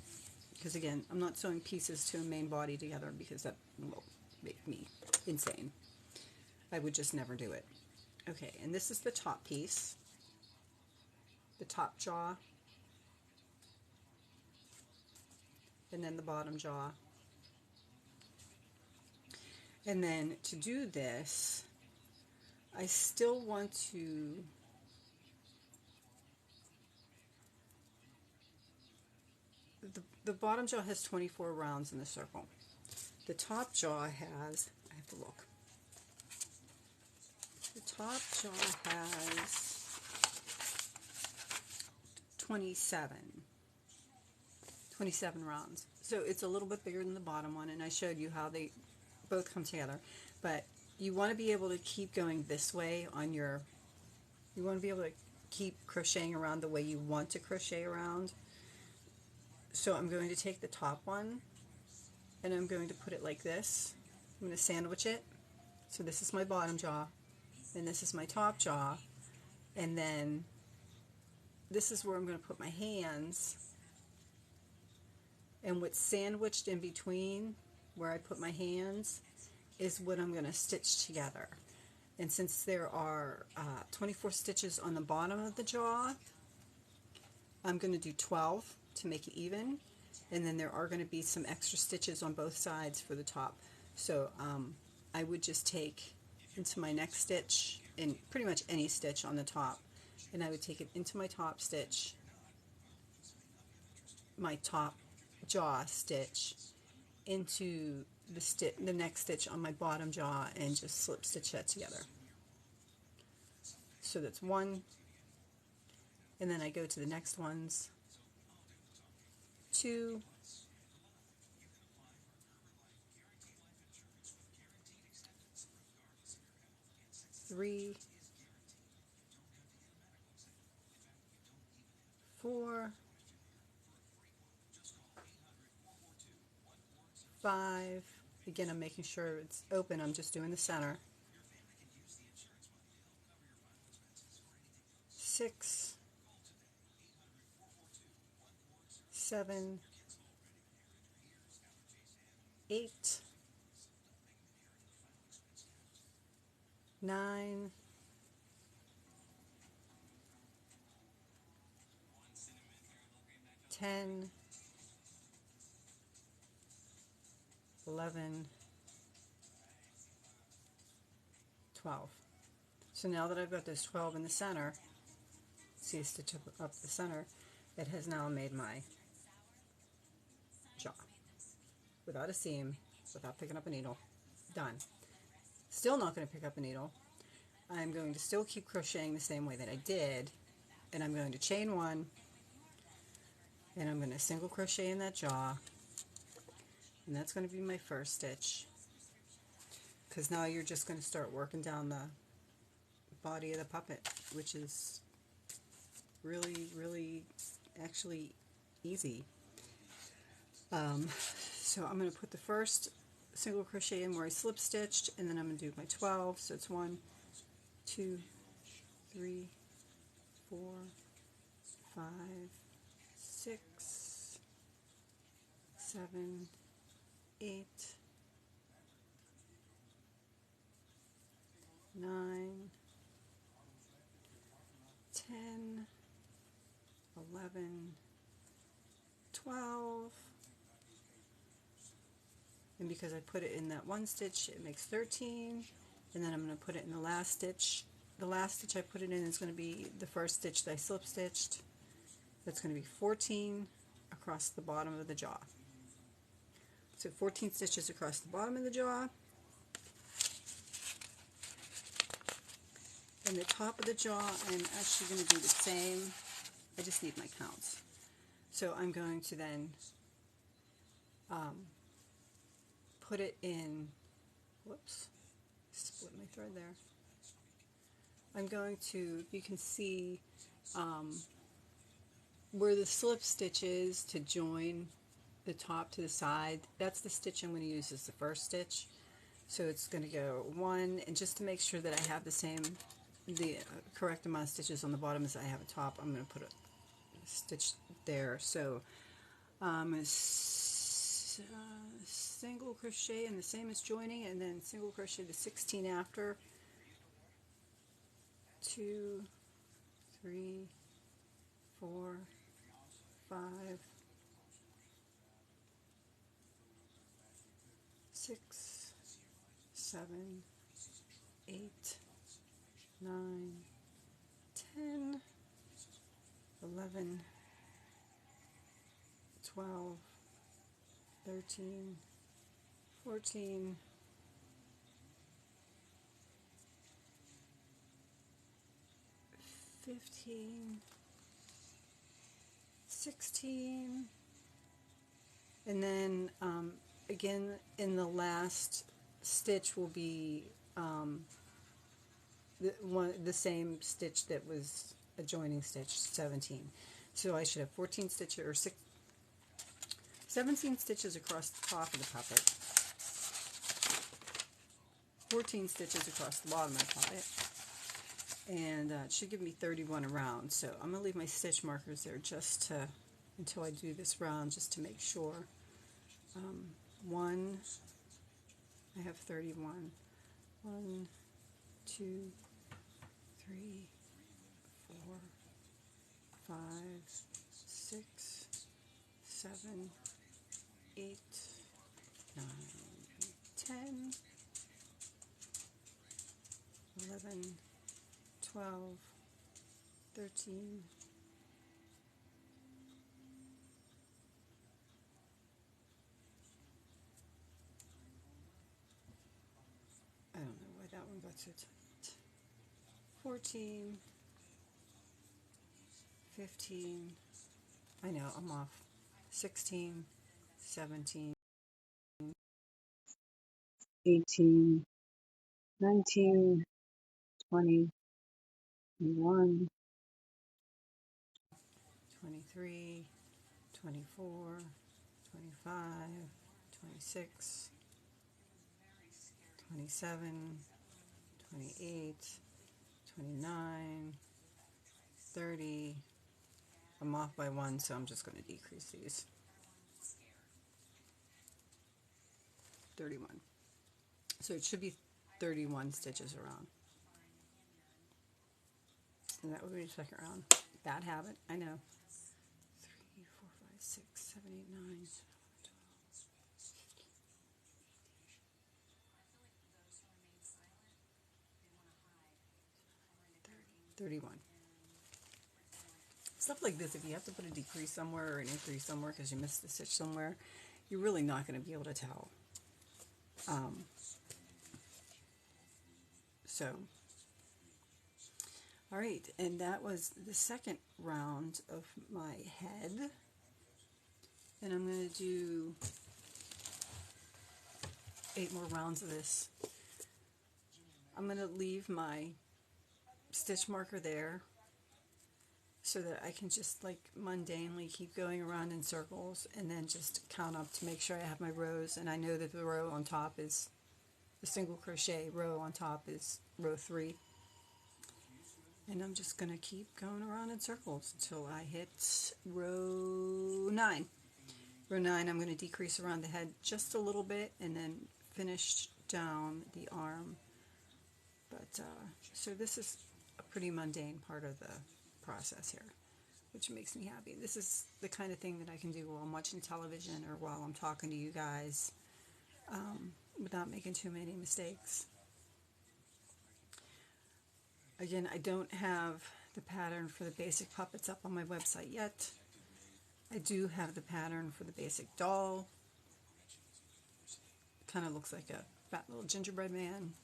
[SPEAKER 1] Because again, I'm not sewing pieces to a main body together because that will make me insane. I would just never do it. Okay, and this is the top piece, the top jaw, and then the bottom jaw. And then to do this, I still want to the bottom jaw has 24 rounds in the circle. The top jaw has, I have to look. The top jaw has 27 rounds. So it's a little bit bigger than the bottom one, and I showed you how they both come together. But you want to be able to keep going this way on your, you want to be able to keep crocheting around the way you want to crochet around. So I'm going to take the top one, and I'm going to put it like this. I'm going to sandwich it. So this is my bottom jaw. and this is my top jaw, and then this is where I'm going to put my hands, and what's sandwiched in between where I put my hands is what I'm going to stitch together. And since there are 24 stitches on the bottom of the jaw, I'm going to do 12 to make it even, and then there are going to be some extra stitches on both sides for the top. So I would just take into my next stitch, and pretty much any stitch on the top, and I would take it into my top stitch, my top jaw stitch, into the next stitch on my bottom jaw, and just slip stitch that together. So that's one, and then I go to the next ones, 2, 3, 4, 5. Again, I'm making sure it's open. I'm just doing the center. 6, 7, 8, 9, 10, 11, 12. So now that I've got those 12 in the center, see a stitch up the center, it has now made my jaw without a seam, without picking up a needle. Done. Still not going to pick up a needle. I'm going to still keep crocheting the same way that I did, and I'm going to chain 1, and I'm going to single crochet in that jaw, and that's going to be my first stitch, because now you're just going to start working down the body of the puppet, which is really actually easy. So I'm going to put the first single crochet in where I slip stitched, and then I'm going to do my 12. So it's 1, 2, 3, 4, 5, 6, 7, 8, 9, 10, 11, 12, and because I put it in that one stitch, it makes 13, and then I'm going to put it in the last stitch. The last stitch I put it in is going to be the first stitch that I slip stitched. That's going to be 14 across the bottom of the jaw. So 14 stitches across the bottom of the jaw. And the top of the jaw, I'm actually going to do the same. I just need my counts. So I'm going to then put it in, whoops, split my thread there. I'm going to, you can see where the slip stitch is to join the top to the side. That's the stitch I'm going to use as the first stitch. So it's going to go 1, and just to make sure that I have the correct amount of stitches on the bottom as I have a top, I'm going to put a stitch there. So single crochet, and the same as joining, and then single crochet the 16 after. 2, 3, 4, 5, 6, 7, 8, 9, 10, 11, 12, 13, 14, 15, 16, and then again in the last stitch will be the same stitch that was a joining stitch, 17. So I should have 14 stitches, or 17 stitches across the top of the puppet, 14 stitches across the bottom of the puppet, and it should give me 31 around. So I'm going to leave my stitch markers there just to, until I do this round, just to make sure. One, I have 31. 1, 2, 3, 4, 5, 6, 7, 8, 9, 10, 11, 12, 13, 14, 15, I know, I'm off, 16, 17, 18, 19, 20, 21, 23, 24, 25, 26, 27, 28, 29, 30. I'm off by one, so I'm just going to decrease these. 31. So it should be 31 stitches around. And that would be the second round. Bad habit, I know. 3, 4, 5, 6, 7, 8, 9, 10, 31. Stuff like this, if you have to put a decrease somewhere or an increase somewhere because you missed the stitch somewhere, you're really not going to be able to tell. So, all right, and that was the second round of my head. And I'm going to do 8 more rounds of this. I'm going to leave my stitch marker there so that I can just like mundanely keep going around in circles and then just count up to make sure I have my rows, and I know that the row on top is the single crochet row on top is row 3, and I'm just going to keep going around in circles until I hit row 9. Row 9, I'm going to decrease around the head just a little bit and then finish down the arm. But so this is a pretty mundane part of the process here, which makes me happy. This is the kind of thing that I can do while I'm watching television or while I'm talking to you guys without making too many mistakes. Again, I don't have the pattern for the basic puppets up on my website yet. I do have the pattern for the basic doll. Kind of looks like a fat little gingerbread man.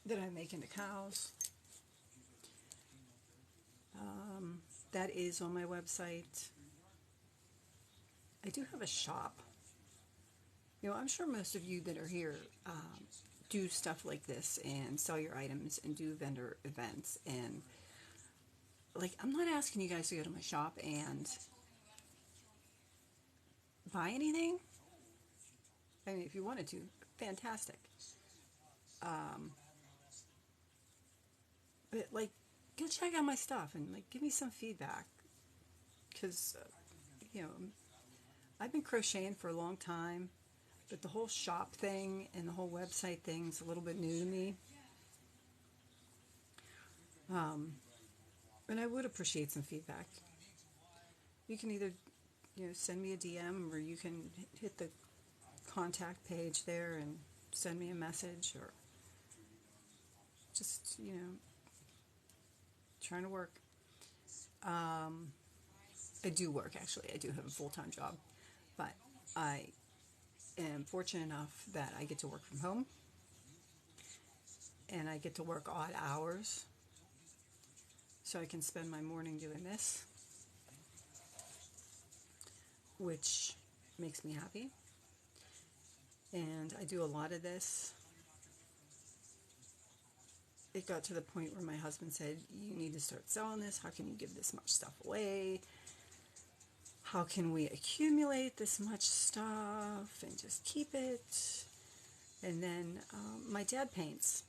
[SPEAKER 1] That I make into cows. That is on my website. I do have a shop. You know, I'm sure most of you that are here do stuff like this and sell your items and do vendor events. And like, I'm not asking you guys to go to my shop and buy anything. I mean, if you wanted to, fantastic. But like, go check out my stuff and like give me some feedback, because you know, I've been crocheting for a long time, but the whole shop thing and the whole website thing's a little bit new to me. And I would appreciate some feedback. You can either, you know, send me a DM, or you can hit the contact page there and send me a message, or just, you know, trying to work. I do work, actually. I do have a full-time job, but I am fortunate enough that I get to work from home, and I get to work odd hours, so I can spend my morning doing this, which makes me happy. And I do a lot of this. It got to the point where my husband said, you need to start selling this. How can you give this much stuff away? How can we accumulate this much stuff and just keep it? And then my dad paints.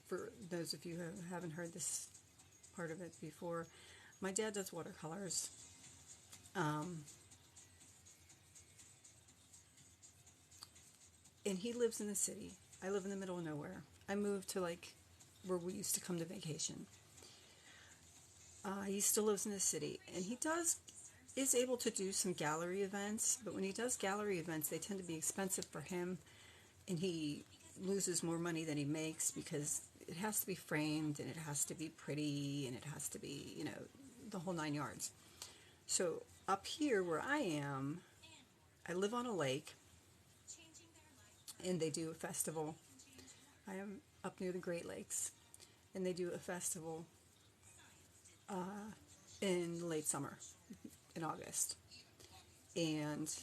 [SPEAKER 1] For those of you who haven't heard this part of it before, my dad does watercolors. And he lives in the city. I live in the middle of nowhere. I moved to like where we used to come to vacation. He still lives in the city, and he is able to do some gallery events, but when he does gallery events, they tend to be expensive for him, and he loses more money than he makes because it has to be framed, and it has to be pretty, and it has to be, the whole 9 yards. So up here where I am, I live on a lake, and they do a festival. I am up near the Great Lakes, and they do a festival in late summer, in August. And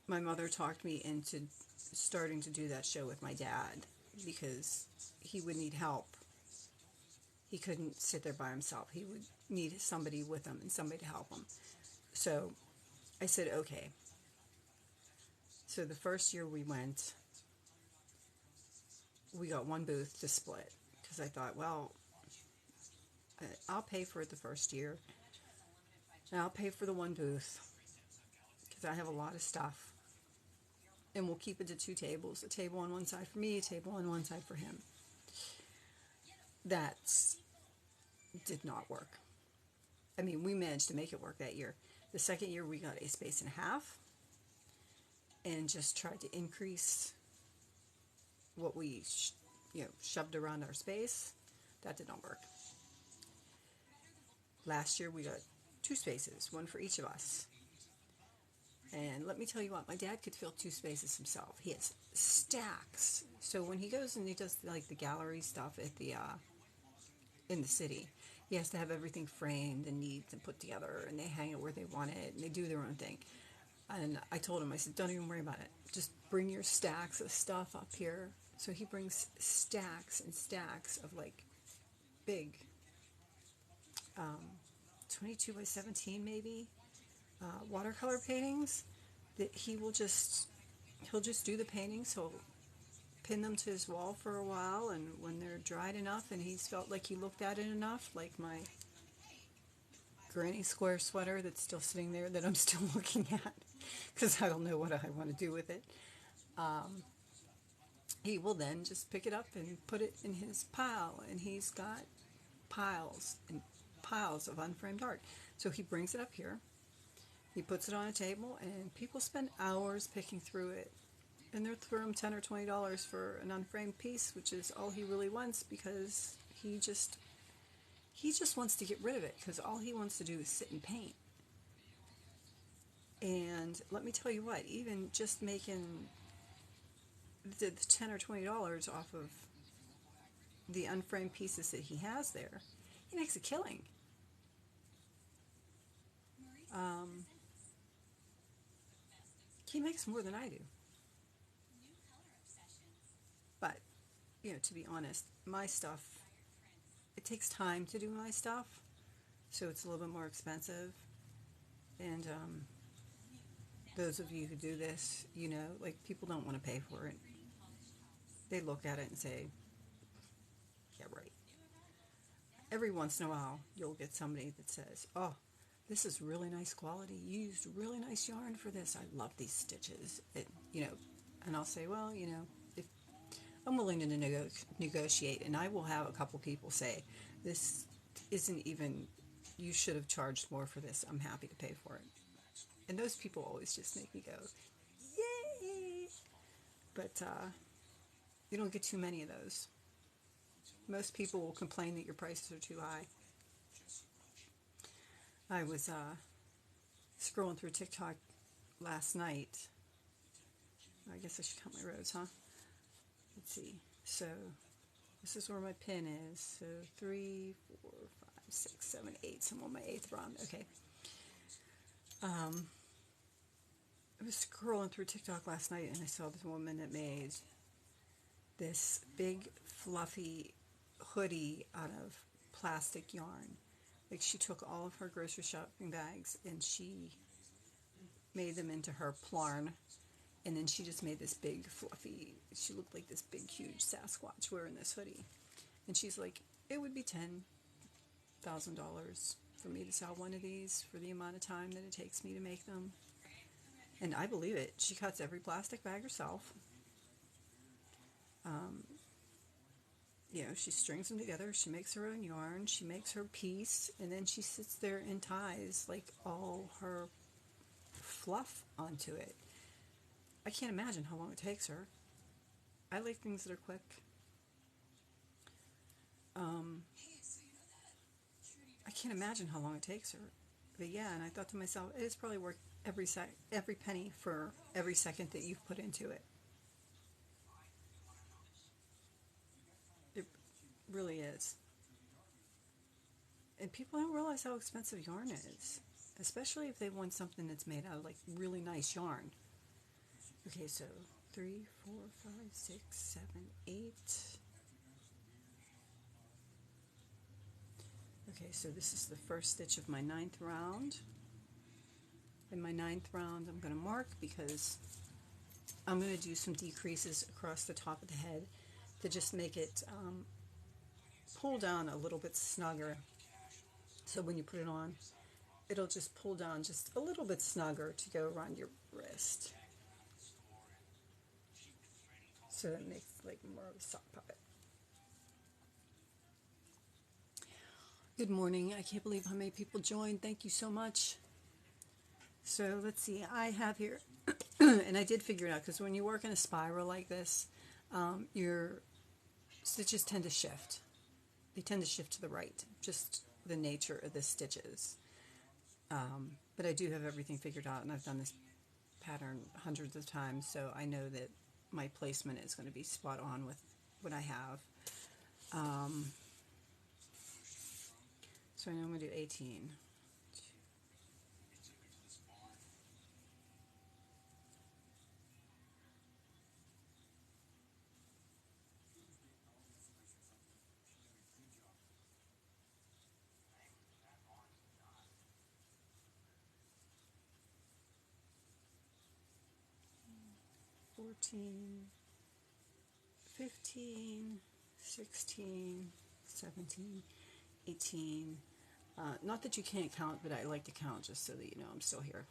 [SPEAKER 1] my mother talked me into starting to do that show with my dad because he would need help. He couldn't sit there by himself. He would need somebody with him and somebody to help him. So I said, okay. So the first year we went, we got one booth to split because I thought, well, I'll pay for it the first year, and I'll pay for the one booth because I have a lot of stuff, and we'll keep it to 2 tables, a table on one side for me, a table on one side for him. That did not work. I mean, we managed to make it work that year. The second year we got a space and a half and just tried to increase what we shoved around our space. That did not work. Last year we got 2 spaces, one for each of us. And let me tell you what, my dad could fill 2 spaces himself. He has stacks. So when he goes and he does like the gallery stuff at the in the city, he has to have everything framed and neat and put together, and they hang it where they want it, and they do their own thing. And I told him, I said, don't even worry about it. Just bring your stacks of stuff up here. So he brings stacks and stacks of like big 22 by 17 maybe watercolor paintings that he'll just do the paintings. He'll pin them to his wall for a while, and when they're dried enough and he's felt like he looked at it enough, like my granny square sweater that's still sitting there that I'm still looking at because I don't know what I want to do with it, he will then just pick it up and put it in his pile, and he's got piles and piles of unframed art. So he brings it up here, he puts it on a table, and people spend hours picking through it, and they're throwing $10 or $20 for an unframed piece, which is all he really wants because he just wants to get rid of it because all he wants to do is sit and paint. And let me tell you what, even just making the $10 or $20 off of the unframed pieces that he has there, he makes a killing. He makes more than I do. But, to be honest, my stuff, it takes time to do my stuff, so it's a little bit more expensive. And those of you who do this, like, people don't want to pay for it. They look at it and say, yeah, right. Every once in a while, you'll get somebody that says, oh, this is really nice quality. You used really nice yarn for this. I love these stitches. And I'll say, well, if I'm willing to negotiate, and I will have a couple people say, this isn't even, you should have charged more for this. I'm happy to pay for it. And those people always just make me go, yay! But you don't get too many of those. Most people will complain that your prices are too high. I was scrolling through TikTok last night. I guess I should count my rows, huh? Let's see. So this is where my pin is. So 3, 4, 5, 6, 7, 8. So I'm on my 8th round. Okay. I was scrolling through TikTok last night, and I saw this woman that made this big fluffy hoodie out of plastic yarn. Like, she took all of her grocery shopping bags and she made them into her plarn, and then she just made this big fluffy, she looked like this big, huge Sasquatch wearing this hoodie. And she's like, it would be $10,000 for me to sell one of these for the amount of time that it takes me to make them. And I believe it. She cuts every plastic bag herself. She strings them together. She makes her own yarn. She makes her piece. And then she sits there and ties like all her fluff onto it. I can't imagine how long it takes her. I like things that are quick. I can't imagine how long it takes her. But yeah, and I thought to myself, it's probably worth every penny for every second that you've put into it. It really is. And people don't realize how expensive yarn is, especially if they want something that's made out of like really nice yarn. Okay, so 3, 4, 5, 6, 7, 8. Okay, so this is the first stitch of my 9th round. In my 9th round, I'm going to mark because I'm going to do some decreases across the top of the head to just make it pull down a little bit snugger. So when you put it on, it'll just pull down just a little bit snugger to go around your wrist. So it makes like more of a sock puppet. Good morning. I can't believe how many people joined. Thank you so much. So let's see. I have here, and I did figure it out because when you work in a spiral like this, your stitches tend to shift. They tend to shift to the right, just the nature of the stitches. But I do have everything figured out, and I've done this pattern hundreds of times, so I know that my placement is going to be spot on with what I have. So I know I'm going to do 18. $14, $15, $16, $17, $18. Not that you can't count, but I like to count just so that you know I'm still here.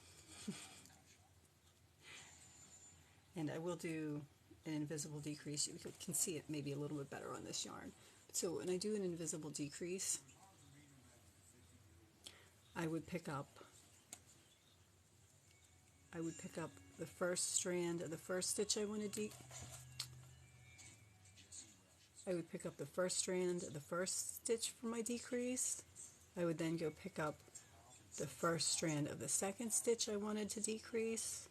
[SPEAKER 1] And I will do an invisible decrease. You can see it maybe a little bit better on this yarn. So when I do an invisible decrease, I would pick up the first strand of the first stitch I want to I would pick up the first strand of the first stitch for my decrease. I would then go pick up the first strand of the second stitch I wanted to decrease.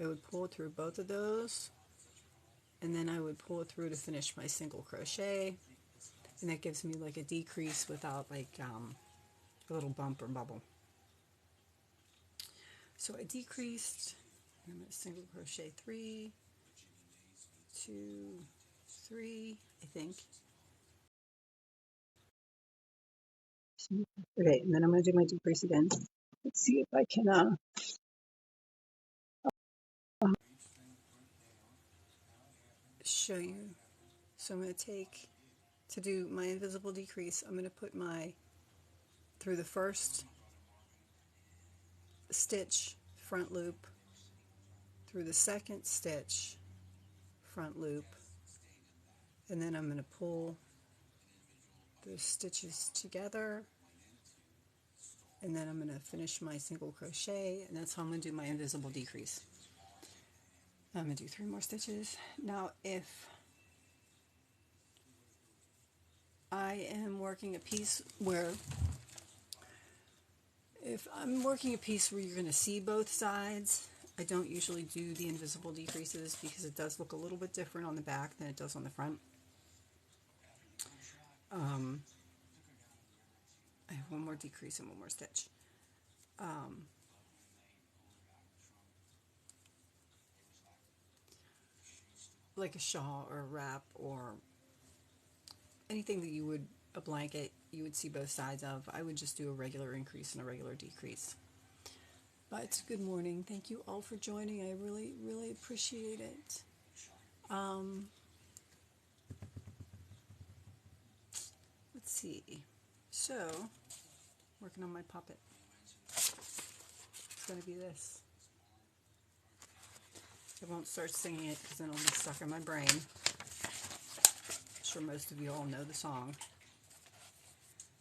[SPEAKER 1] I would pull through both of those, and then I would pull it through to finish my single crochet, and that gives me like a decrease without like a little bump or bubble. So I decreased, I'm going to single crochet 3, 2, 3, I think. Okay, and then I'm going to do my decrease again. Let's see if I can show you. So I'm going to do my invisible decrease, I'm going to put through the first stitch, front loop, through the second stitch, front loop, and then I'm going to pull the stitches together, and then I'm going to finish my single crochet, and that's how I'm going to do my invisible decrease. I'm going to do 3 more stitches. Now if I am working a piece where you're going to see both sides, I don't usually do the invisible decreases because it does look a little bit different on the back than it does on the front. I have one more decrease and one more stitch. Like a shawl or a wrap or anything that a blanket, you would see both sides of. I would just do a regular increase and a regular decrease. But good morning. Thank you all for joining. I really, really appreciate it. Um, let's see. So, working on my puppet. It's going to be this. I won't start singing it because then it'll be stuck in my brain. I'm sure most of you all know the song.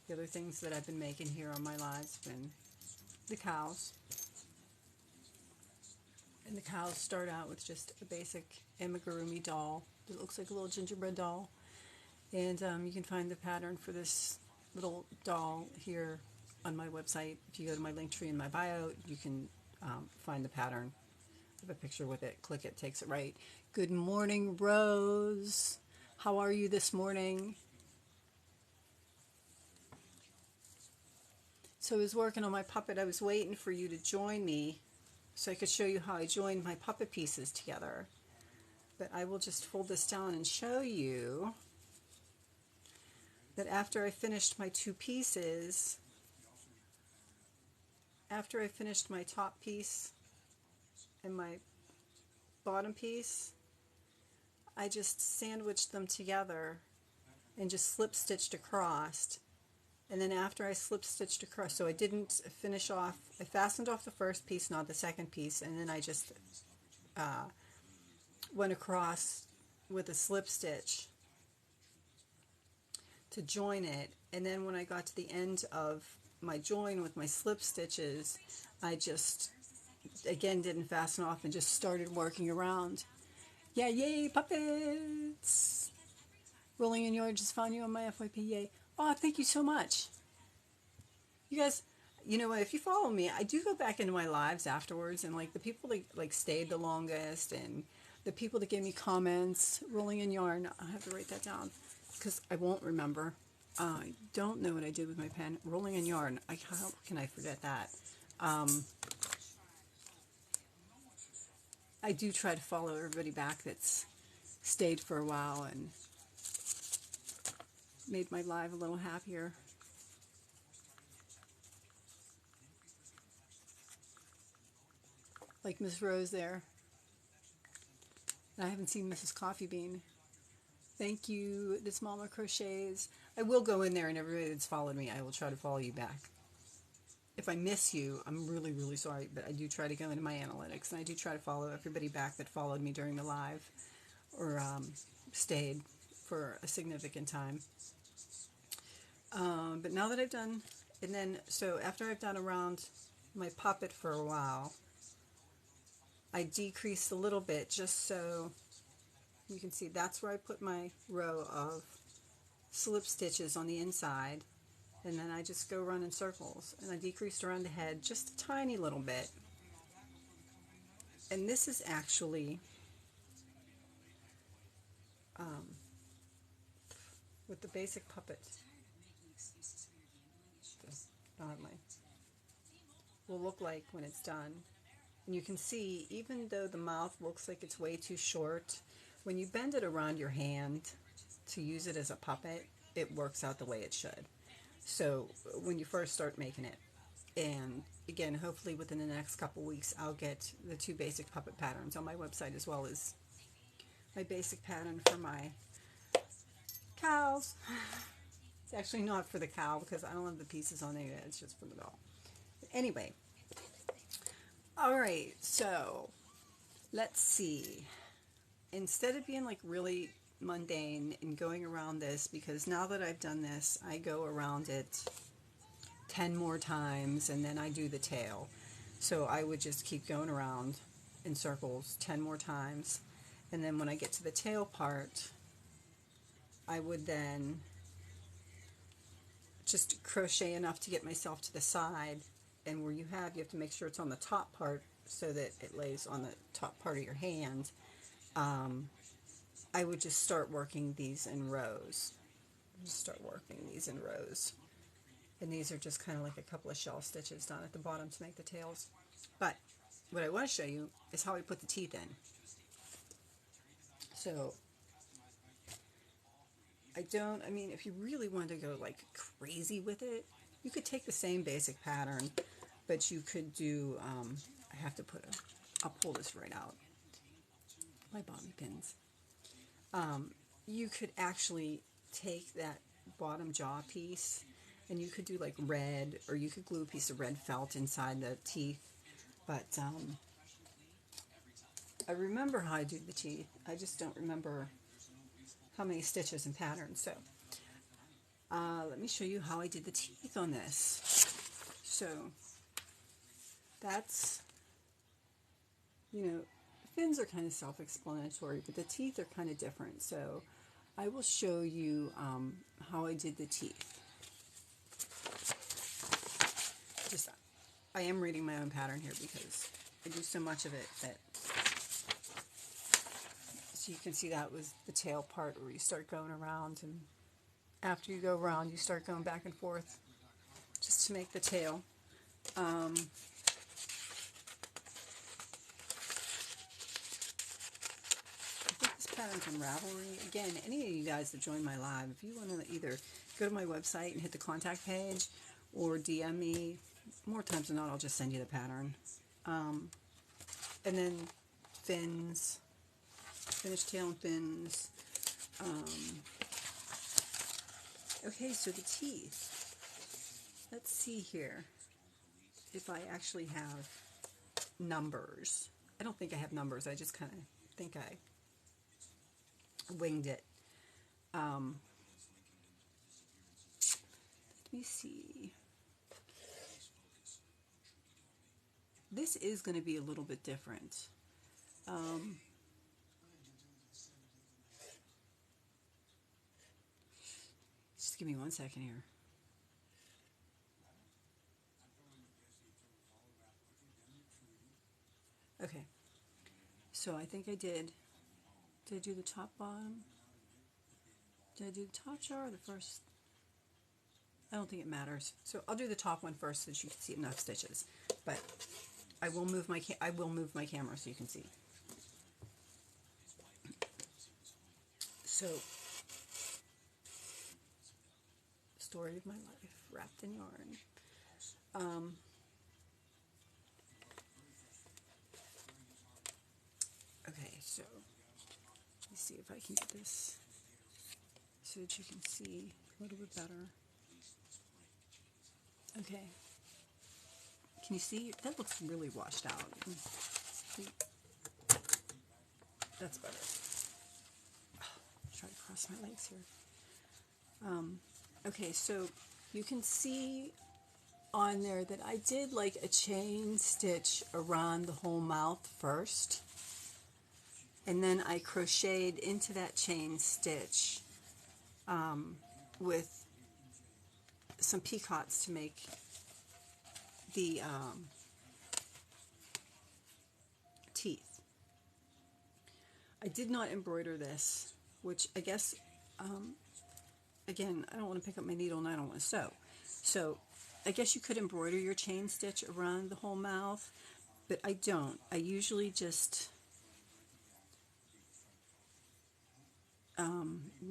[SPEAKER 1] The other things that I've been making here on my lives have been the cows. And the cows start out with just a basic Amigurumi doll that looks like a little gingerbread doll. And you can find the pattern for this little doll here on my website. If you go to my link tree in my bio, you can find the pattern. I have a picture with it. Click it, takes it right. Good morning, Rose. How are you this morning? So I was working on my puppet. I was waiting for you to join me so I could show you how I joined my puppet pieces together. But I will just fold this down and show you that after I finished my two pieces, after I finished my top piece and my bottom piece, I just sandwiched them together and just slip stitched across. And then after I slip stitched across, so I didn't finish off, I fastened off the first piece, not the second piece, and then I just went across with a slip stitch to join it. And then when I got to the end of my join with my slip stitches, I just again didn't fasten off and just started working around. Yeah, yay, puppets! Rolling in Yarn just found you on my FYP, yay. Oh, thank you so much. You guys, you know what, if you follow me, I do go back into my lives afterwards, and like the people that like stayed the longest and the people that gave me comments, Rolling in Yarn, I have to write that down because I won't remember. I don't know what I did with my pen. Rolling in Yarn, how can I forget that? I do try to follow everybody back that's stayed for a while and made my life a little happier. Like Miss Rose there. I haven't seen Mrs. Coffee Bean. Thank you, the Smaller Crochets. I will go in there, and everybody that's followed me, I will try to follow you back. If I miss you, I'm really, really sorry, but I do try to go into my analytics, and I do try to follow everybody back that followed me during the live or stayed for a significant time. But now that I've done, and then, so after I've done around my puppet for a while, I decreased a little bit just so you can see that's where I put my row of slip stitches on the inside, and then I just go run in circles, and I decreased around the head just a tiny little bit. And this is actually with the basic puppet. Will look like when it's done. And you can see, even though the mouth looks like it's way too short, when you bend it around your hand to use it as a puppet, it works out the way it should. So when you first start making it, and again, hopefully within the next couple weeks, I'll get the two basic puppet patterns on my website, as well as my basic pattern for my cows. It's actually not for the cow because I don't have the pieces on there yet. It's just for the doll. Anyway, all right, so let's see. Instead of being like really mundane and going around this, because now that I've done this, I go around it 10 more times and then I do the tail. So I would just keep going around in circles 10 more times, and then when I get to the tail part, I would then just crochet enough to get myself to the side, and where you have to make sure it's on the top part so that it lays on the top part of your hand. I would just start working these in rows. And these are just kind of like a couple of shell stitches down at the bottom to make the tails. But what I want to show you is how I put the teeth in. So I mean, if you really want to go like crazy with it, you could take the same basic pattern, but you could do, I'll pull this right out, my bobby pins. You could actually take that bottom jaw piece and you could do like red, or you could glue a piece of red felt inside the teeth. But I remember how I do the teeth. I just don't remember how many stitches and patterns. So let me show you how I did the teeth on this. So that's, the fins are kind of self-explanatory, but the teeth are kind of different. So I will show you how I did the teeth. I am reading my own pattern here because I do so much of it that, so you can see that was the tail part where you start going around, and after you go around you start going back and forth just to make the tail. I think this pattern's on Ravelry. Again, any of you guys that join my live, if you want to either go to my website and hit the contact page or DM me, more times than not I'll just send you the pattern. And then fins, finished tail and fins. Okay, so the teeth. Let's see here if I actually have numbers. I don't think I have numbers. I just kind of think I winged it. Let me see. This is going to be a little bit different. Just give me 1 second here. Okay, so I think I did I do the top, bottom? Did I do the top jar or the first? I don't think it matters. So I'll do the top one first so that you can see enough stitches. But I will move my camera so you can see. So, story of my life wrapped in yarn. Okay, so let me see if I can get this so that you can see a little bit better. Okay. Can you see? That looks really washed out. That's better. Try to cross my legs here. Okay, so you can see on there that I did like a chain stitch around the whole mouth first, and then I crocheted into that chain stitch with some peacocks to make the teeth. I did not embroider this, which I guess, again, I don't want to pick up my needle and I don't want to sew. So I guess you could embroider your chain stitch around the whole mouth, but I don't. I usually just,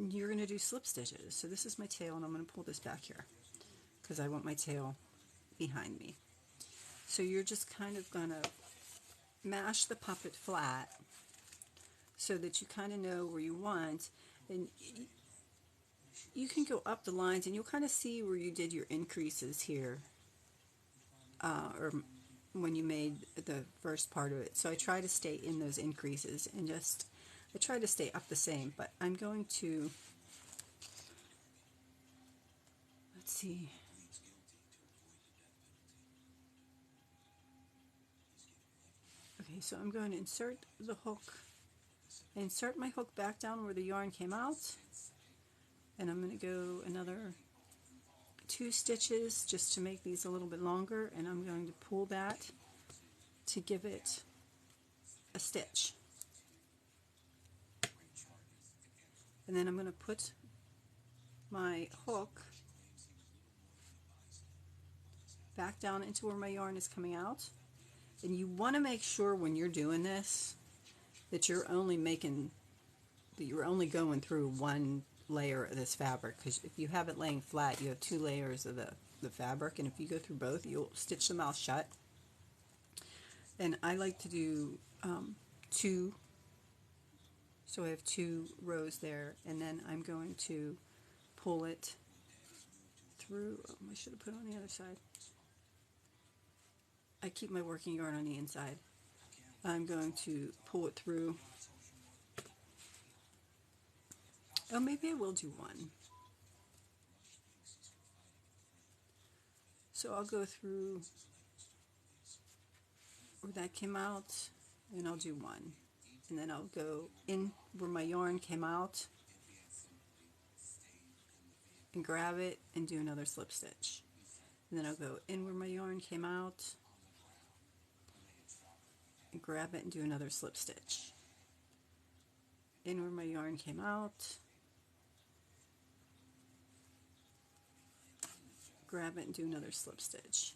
[SPEAKER 1] you're going to do slip stitches. So this is my tail, and I'm going to pull this back here because I want my tail behind me. So you're just kind of going to mash the puppet flat so that you kind of know where you want, and you can go up the lines and you'll kind of see where you did your increases here, or when you made the first part of it. So I try to stay in those increases and just, I try to stay up the same, but I'm going to, let's see, okay, so I'm going to insert the hook, insert my hook back down where the yarn came out, and I'm going to go another 2 stitches just to make these a little bit longer, and I'm going to pull that to give it a stitch. And then I'm going to put my hook back down into where my yarn is coming out. And you want to make sure when you're doing this that you're only going through one layer of this fabric, because if you have it laying flat, you have 2 layers of the fabric, and if you go through both, you'll stitch the mouth shut. And I like to do 2 So I have 2 rows there, and then I'm going to pull it through. Oh, I should have put it on the other side. I keep my working yarn on the inside. I'm going to pull it through. Oh, maybe I will do 1. So I'll go through where that came out, and I'll do 1. And then I'll go in where my yarn came out and grab it and do another slip stitch. And then I'll go in where my yarn came out and grab it and do another slip stitch. In where my yarn came out, grab it and do another slip stitch.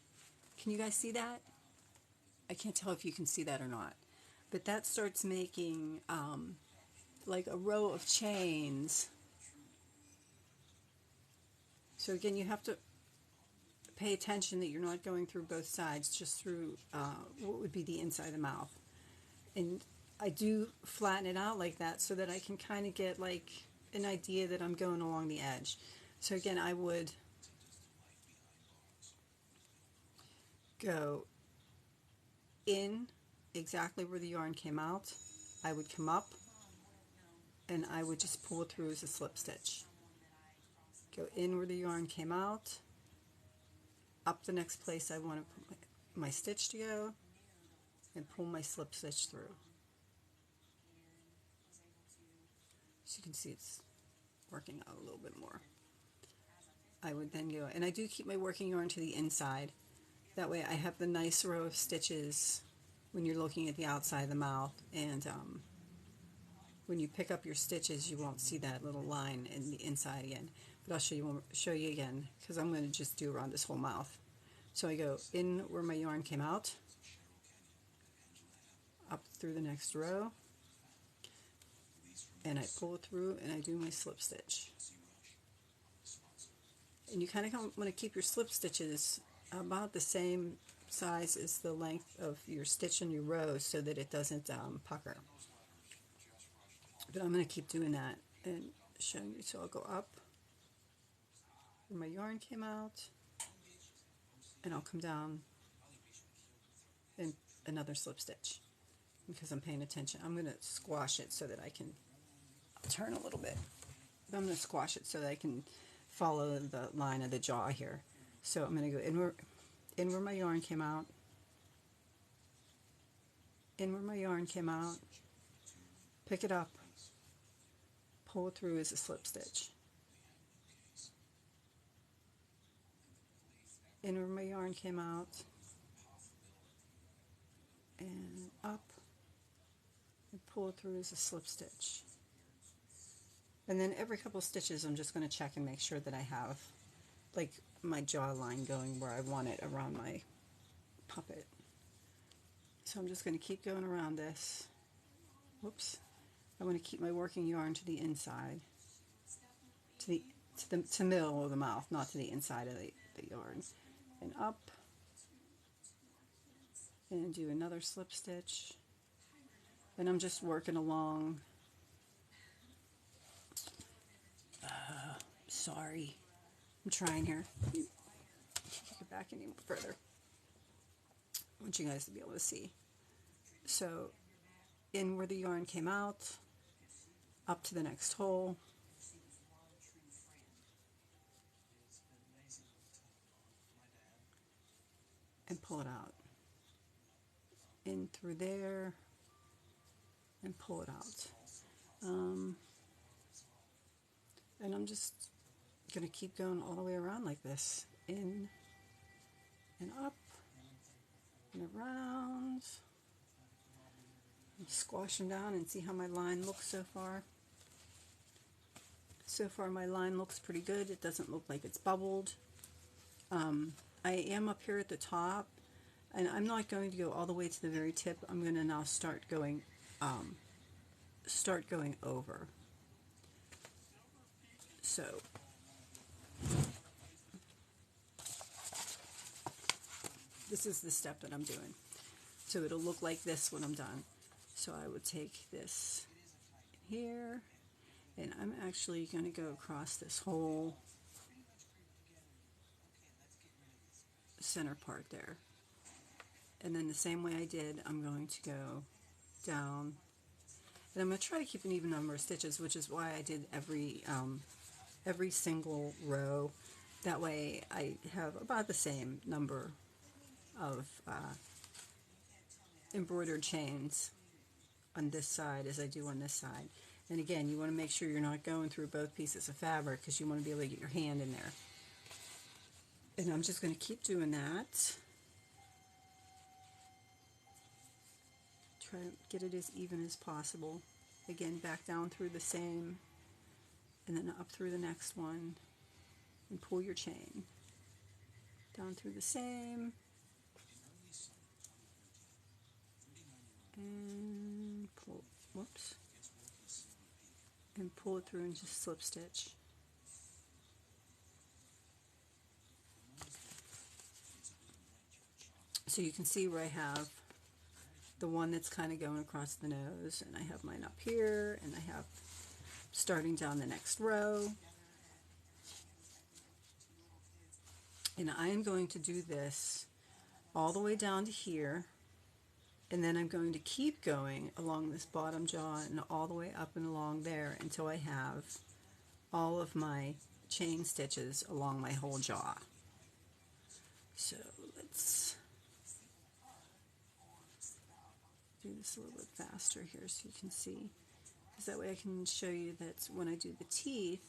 [SPEAKER 1] Can you guys see that? I can't tell if you can see that or not, but that starts making like a row of chains. So again, you have to pay attention that you're not going through both sides, just through what would be the inside of the mouth. And I do flatten it out like that so that I can kind of get like an idea that I'm going along the edge. So again, I would go in exactly where the yarn came out. I would come up and I would just pull it through as a slip stitch. Go in where the yarn came out, up the next place I want to put my stitch to go, and pull my slip stitch through. So you can see it's working out a little bit more. I would then go, and I do keep my working yarn to the inside. That way I have the nice row of stitches when you're looking at the outside of the mouth, and when you pick up your stitches you won't see that little line in the inside again. But I'll show you again, because I'm going to just do around this whole mouth. So I go in where my yarn came out, up through the next row, and I pull it through and I do my slip stitch. And you kind of want to keep your slip stitches about the same size as the length of your stitch in your row so that it doesn't pucker. But I'm going to keep doing that and showing you. So I'll go up where my yarn came out, and I'll come down and another slip stitch, because I'm paying attention. I'm going to squash it so that I can turn a little bit. But I'm going to squash it so that I can follow the line of the jaw here. So I'm going to go in where my yarn came out, in where my yarn came out, pick it up, pull it through as a slip stitch. In where my yarn came out, and up, and pull it through as a slip stitch. And then every couple stitches I'm just going to check and make sure that I have like my jaw line going where I want it around my puppet. So I'm just going to keep going around this. Whoops. I want to keep my working yarn to the inside, to the middle of the mouth, not to the inside of the yarn. And up, and do another slip stitch. And I'm just working along. Sorry, I'm trying here. Can't get back any further. I want you guys to be able to see. So, in where the yarn came out, up to the next hole, and pull it out. In through there, and pull it out. And I'm just going to keep going all the way around like this. In and up and around. And squash them down and see how my line looks so far. So far my line looks pretty good. It doesn't look like it's bubbled. I am up here at the top, and I'm not going to go all the way to the very tip. I'm going to now start going over. So this is the step that I'm doing. So it'll look like this when I'm done. So I would take this here, and I'm actually going to go across this whole center part there. And then the same way I did, I'm going to go down, and I'm going to try to keep an even number of stitches, which is why I did every single row. That way I have about the same number of embroidered chains on this side as I do on this side. And again, you want to make sure you're not going through both pieces of fabric, because you want to be able to get your hand in there. And I'm just going to keep doing that. Try to get it as even as possible. Again, back down through the same, and then up through the next one, and pull your chain. Down through the same, and pull, whoops, and pull it through and just slip stitch. So you can see where I have the one that's kind of going across the nose, and I have mine up here, and I have starting down the next row. And I am going to do this all the way down to here, and then I'm going to keep going along this bottom jaw and all the way up and along there until I have all of my chain stitches along my whole jaw. So let's do this a little bit faster here so you can see, because that way I can show you that when I do the teeth,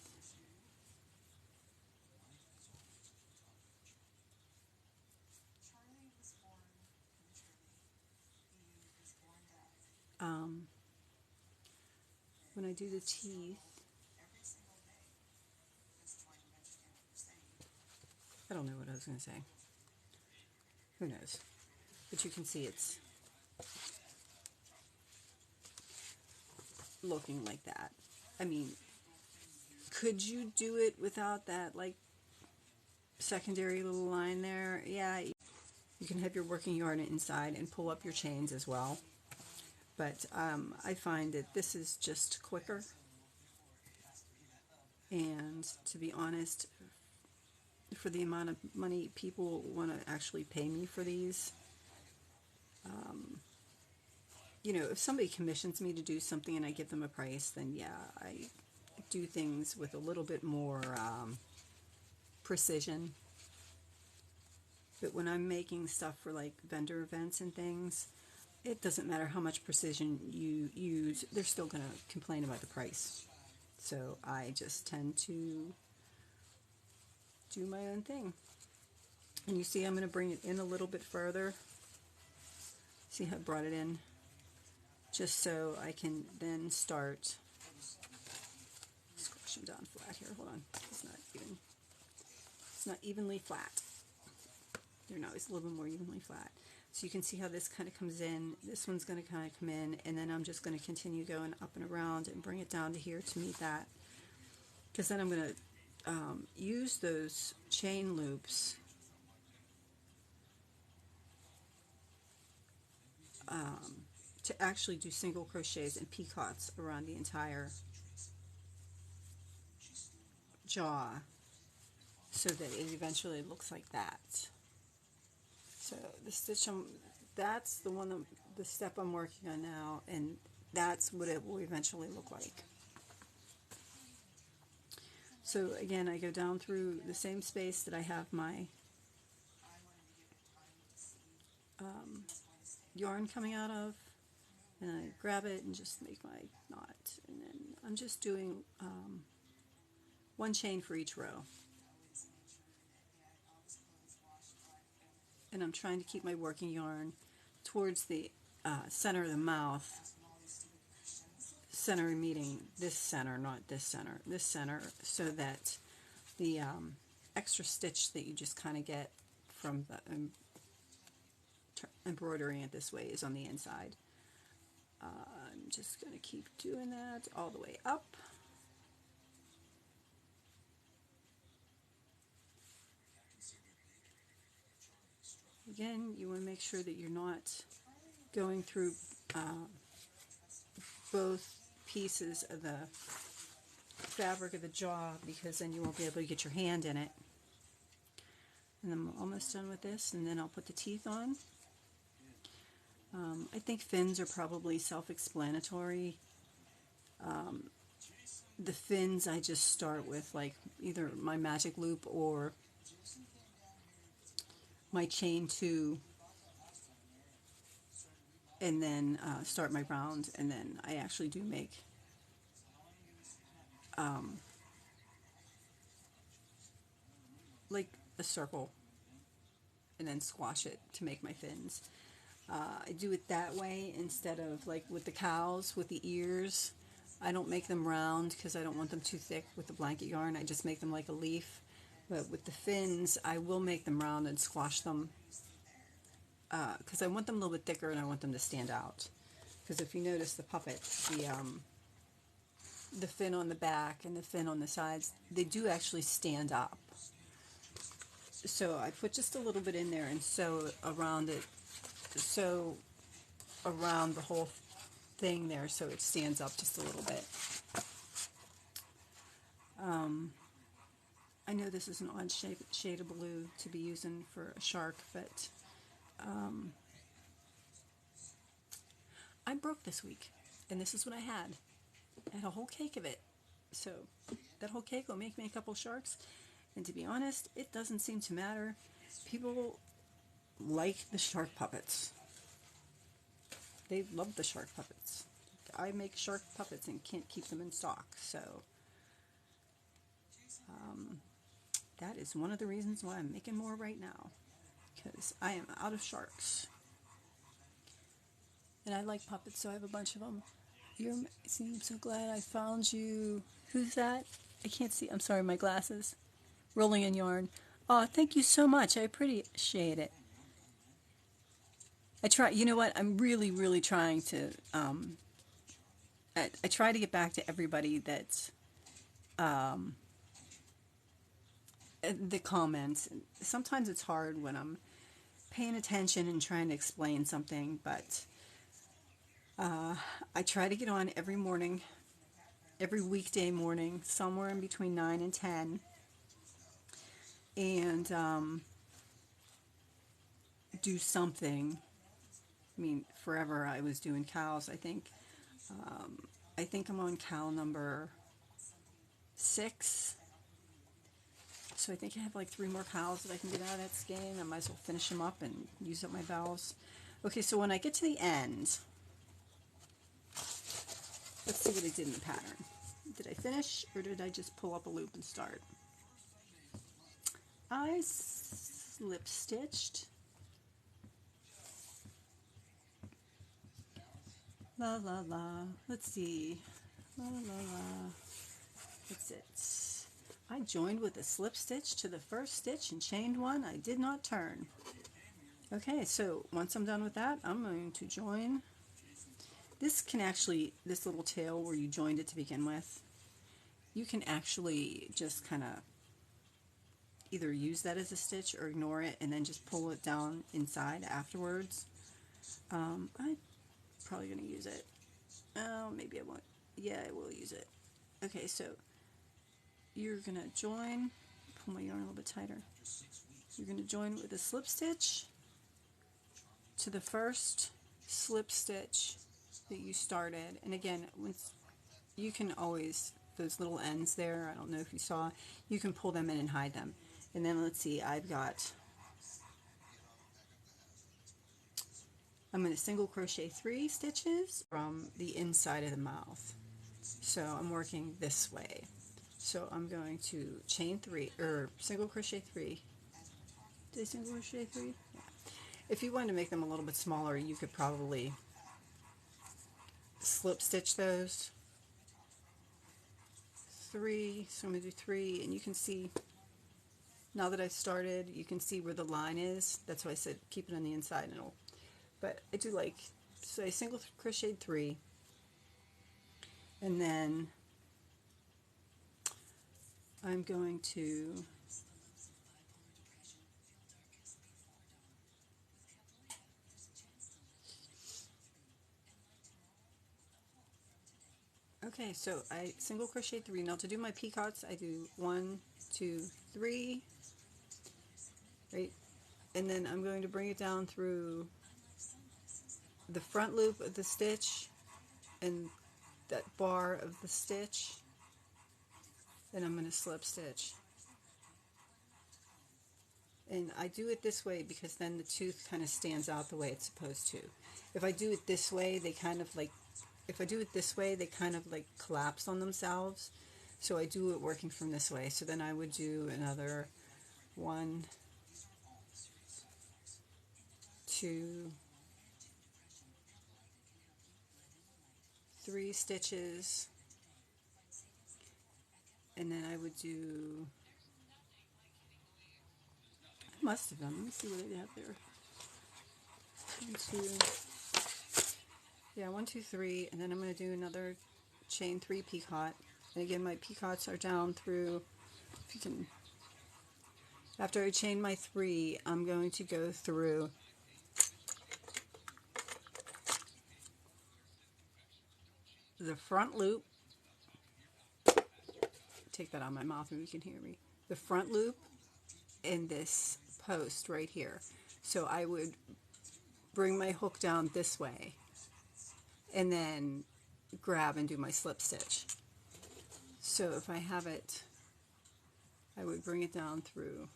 [SPEAKER 1] when I do the teeth, I don't know what I was going to say. Who knows? But you can see it's looking like that. I mean, could you do it without that, like, secondary little line there? Yeah, you can have your working yarn inside and pull up your chains as well. But I find that this is just quicker. And to be honest, for the amount of money people want to actually pay me for these, you know, if somebody commissions me to do something and I give them a price, then yeah, I do things with a little bit more precision. But when I'm making stuff for like vendor events and things, it doesn't matter how much precision you use, they're still going to complain about the price. So I just tend to do my own thing. And you see I'm going to bring it in a little bit further. See how I brought it in? Just so I can then start squashing down flat here. Hold on. It's not even. It's not evenly flat. There, no, it's a little bit more evenly flat. So you can see how this kind of comes in. This one's going to kind of come in, and then I'm just going to continue going up and around and bring it down to here to meet that. Because then I'm going to use those chain loops to actually do single crochets and picots around the entire jaw, so that it eventually looks like that. So the stitch, that's the one, the step I'm working on now, and that's what it will eventually look like. So again, I go down through the same space that I have my yarn coming out of, and I grab it and just make my knot, and then I'm just doing one chain for each row. And I'm trying to keep my working yarn towards the center of the mouth, center meeting this center, not this center, this center, so that the extra stitch that you just kind of get from the embroidering it this way is on the inside. I'm just going to keep doing that all the way up. Again, you want to make sure that you're not going through both pieces of the fabric of the jaw, because then you won't be able to get your hand in it. And I'm almost done with this, and then I'll put the teeth on. I think fins are probably self-explanatory. The fins I just start with like either my magic loop or my chain 2, and then start my round, and then I actually do make like a circle and then squash it to make my fins. I do it that way instead of like with the cows with the ears. I don't make them round because I don't want them too thick with the blanket yarn. I just make them like a leaf. But with the fins, I will make them round and squash them because I want them a little bit thicker and I want them to stand out. Because if you notice the puppet, the fin on the back and the fin on the sides, they do actually stand up. So I put just a little bit in there and sew around it, sew around the whole thing there so it stands up just a little bit. I know this is an odd shade of blue to be using for a shark, but I broke this week, and this is what I had. I had a whole cake of it. So that whole cake will make me a couple sharks, and to be honest, it doesn't seem to matter. People like the shark puppets. They love the shark puppets. I make shark puppets and can't keep them in stock, so that is one of the reasons why I'm making more right now, because I am out of sharks. And I like puppets, so I have a bunch of them. You're amazing. I'm so glad I found you. Who's that? I can't see. I'm sorry, my glasses. Rolling in yarn. Oh, thank you so much. I appreciate it. I try. You know what? I'm really, really trying to. I try to get back to everybody that's the comments. Sometimes it's hard when I'm paying attention and trying to explain something, but I try to get on every morning, every weekday morning, somewhere in between 9 and 10, and do something. I mean, forever I was doing cows. I think I'm on cow number 6. So I think I have like 3 more cows that I can get out of that skein. I might as well finish them up and use up my bowels. Okay, so when I get to the end, let's see what I did in the pattern. Did I finish, or did I just pull up a loop and start? I slip stitched. La la la. Let's see. La la la. That's it. I joined with a slip stitch to the first stitch and chained 1. I did not turn. Okay, so once I'm done with that, I'm going to join. This can actually, this little tail where you joined it to begin with, you can actually just kind of either use that as a stitch or ignore it and then just pull it down inside afterwards. I'm probably going to use it. Oh, maybe I won't. Yeah, I will use it. Okay, so you're going to join, pull my yarn a little bit tighter. You're going to join with a slip stitch to the first slip stitch that you started. And again, once you can always, those little ends there, I don't know if you saw, you can pull them in and hide them. And then let's see, I'm going to single crochet 3 stitches from the inside of the mouth. So I'm working this way. So I'm going to chain 3, or single crochet 3. Did I single crochet 3? Yeah. If you wanted to make them a little bit smaller, you could probably slip stitch those. 3, so I'm going to do 3, and you can see, now that I've started, you can see where the line is. That's why I said keep it on the inside, and it'll, but I do like, so I single crocheted 3, and then I'm going to Okay, so I single crochet 3. Now to do my peacocks, I do 1, 2, 3, right? And then I'm going to bring it down through the front loop of the stitch and that bar of the stitch, and I'm going to slip stitch. And I do it this way because then the tooth kind of stands out the way it's supposed to. If I do it this way, they kind of like, if I do it this way, they kind of like collapse on themselves. So I do it working from this way. So then I would do another 1, 2, 3 stitches, and then I would do, I must have done, let me see what I have there. 1, 2, yeah, 1, 2, 3, and then I'm going to do another chain 3 peacock. And again, my peacocks are down through, if you can, after I chain my 3, I'm going to go through the front loop. Take that out of my mouth and you can hear me. The front loop and this post right here. So I would bring my hook down this way and then grab and do my slip stitch. So if I have it, I would bring it down through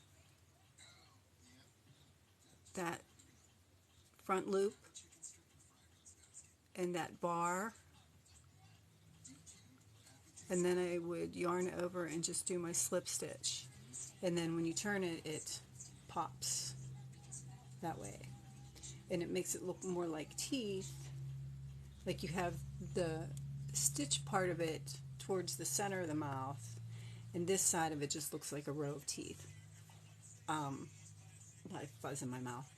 [SPEAKER 1] that front loop and that bar, and then I would yarn over and just do my slip stitch. And then when you turn it, it pops that way. And it makes it look more like teeth. Like you have the stitch part of it towards the center of the mouth, and this side of it just looks like a row of teeth. Like fuzz in my mouth.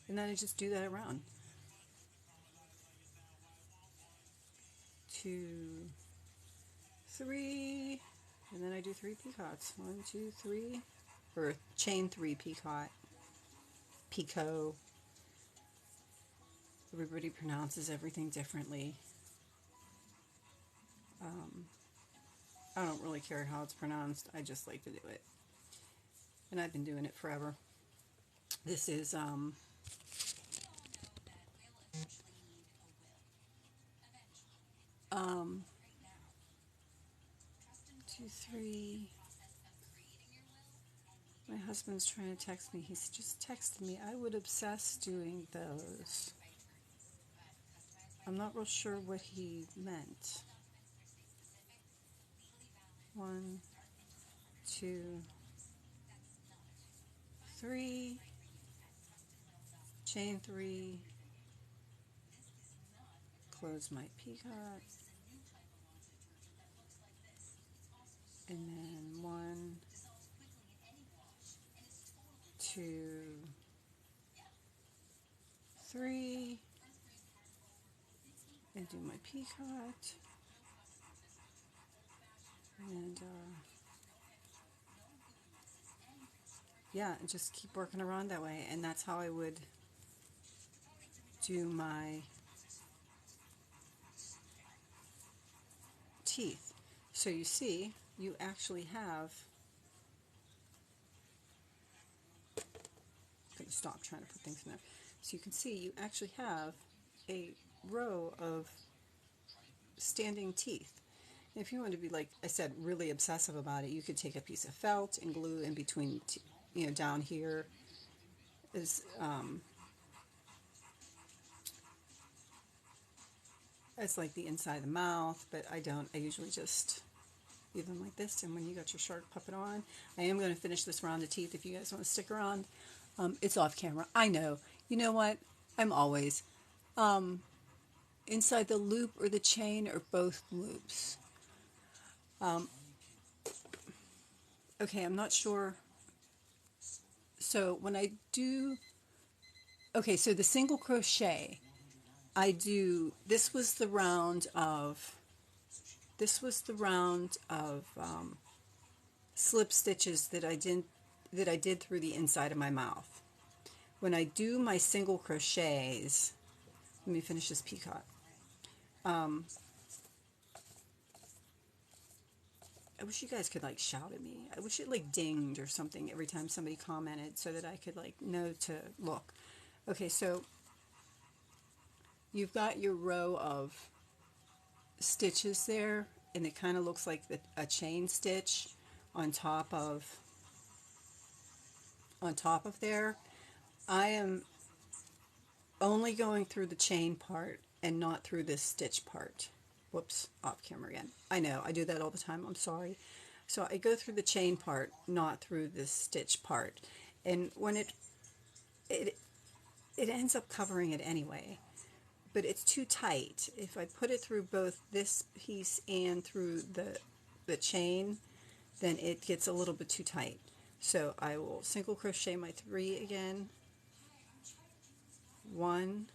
[SPEAKER 1] And then I just do that around. 2, 3, and then I do 3 peacocks. 1, 2, 3, or chain 3 peacock, picot. Everybody pronounces everything differently. I don't really care how it's pronounced. I just like to do it, and I've been doing it forever. This is 2, 3. My husband's trying to text me. He's just texted me. I would obsess doing those. I'm not real sure what he meant. 1, 2, 3, chain 3, close my peacock, and then 1, 2, 3, and do my peacock, and yeah, and just keep working around that way. And that's how I would do my teeth. So you see, you actually have, I'm going to stop trying to put things in there. So you can see you actually have a row of standing teeth. And if you want to be, like I said, really obsessive about it, you could take a piece of felt and glue in between, you know, down here is it's like the inside of the mouth, but I don't. I usually just leave them like this. And when you got your shark puppet on, I am going to finish this round of teeth if you guys want to stick around. It's off camera. I know. You know what? I'm always inside the loop or the chain or both loops. Okay, I'm not sure. So when I do, okay, so the single crochet, I do, this was the round of slip stitches that I did through the inside of my mouth. When I do my single crochets, let me finish this peacock. I wish you guys could like shout at me. I wish it like dinged or something every time somebody commented so that I could like know to look. Okay, so you've got your row of stitches there, and it kind of looks like a chain stitch on top of there. I am only going through the chain part and not through this stitch part. Whoops, off camera again. I know, I do that all the time, I'm sorry. So I go through the chain part, not through the stitch part. And when it ends up covering it anyway, but it's too tight. If I put it through both this piece and through the chain, then it gets a little bit too tight. So I will single crochet my 3 again. 1,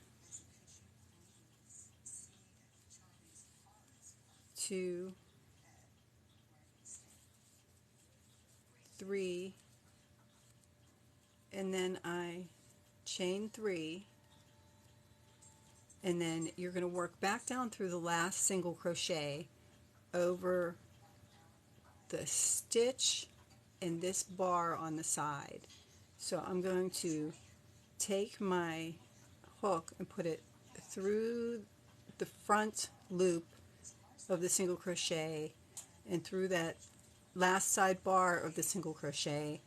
[SPEAKER 1] 2, 3, and then I chain 3, and then you're going to work back down through the last single crochet over the stitch and this bar on the side. So I'm going to take my hook and put it through the front loop of the single crochet and through that last side bar of the single crochet,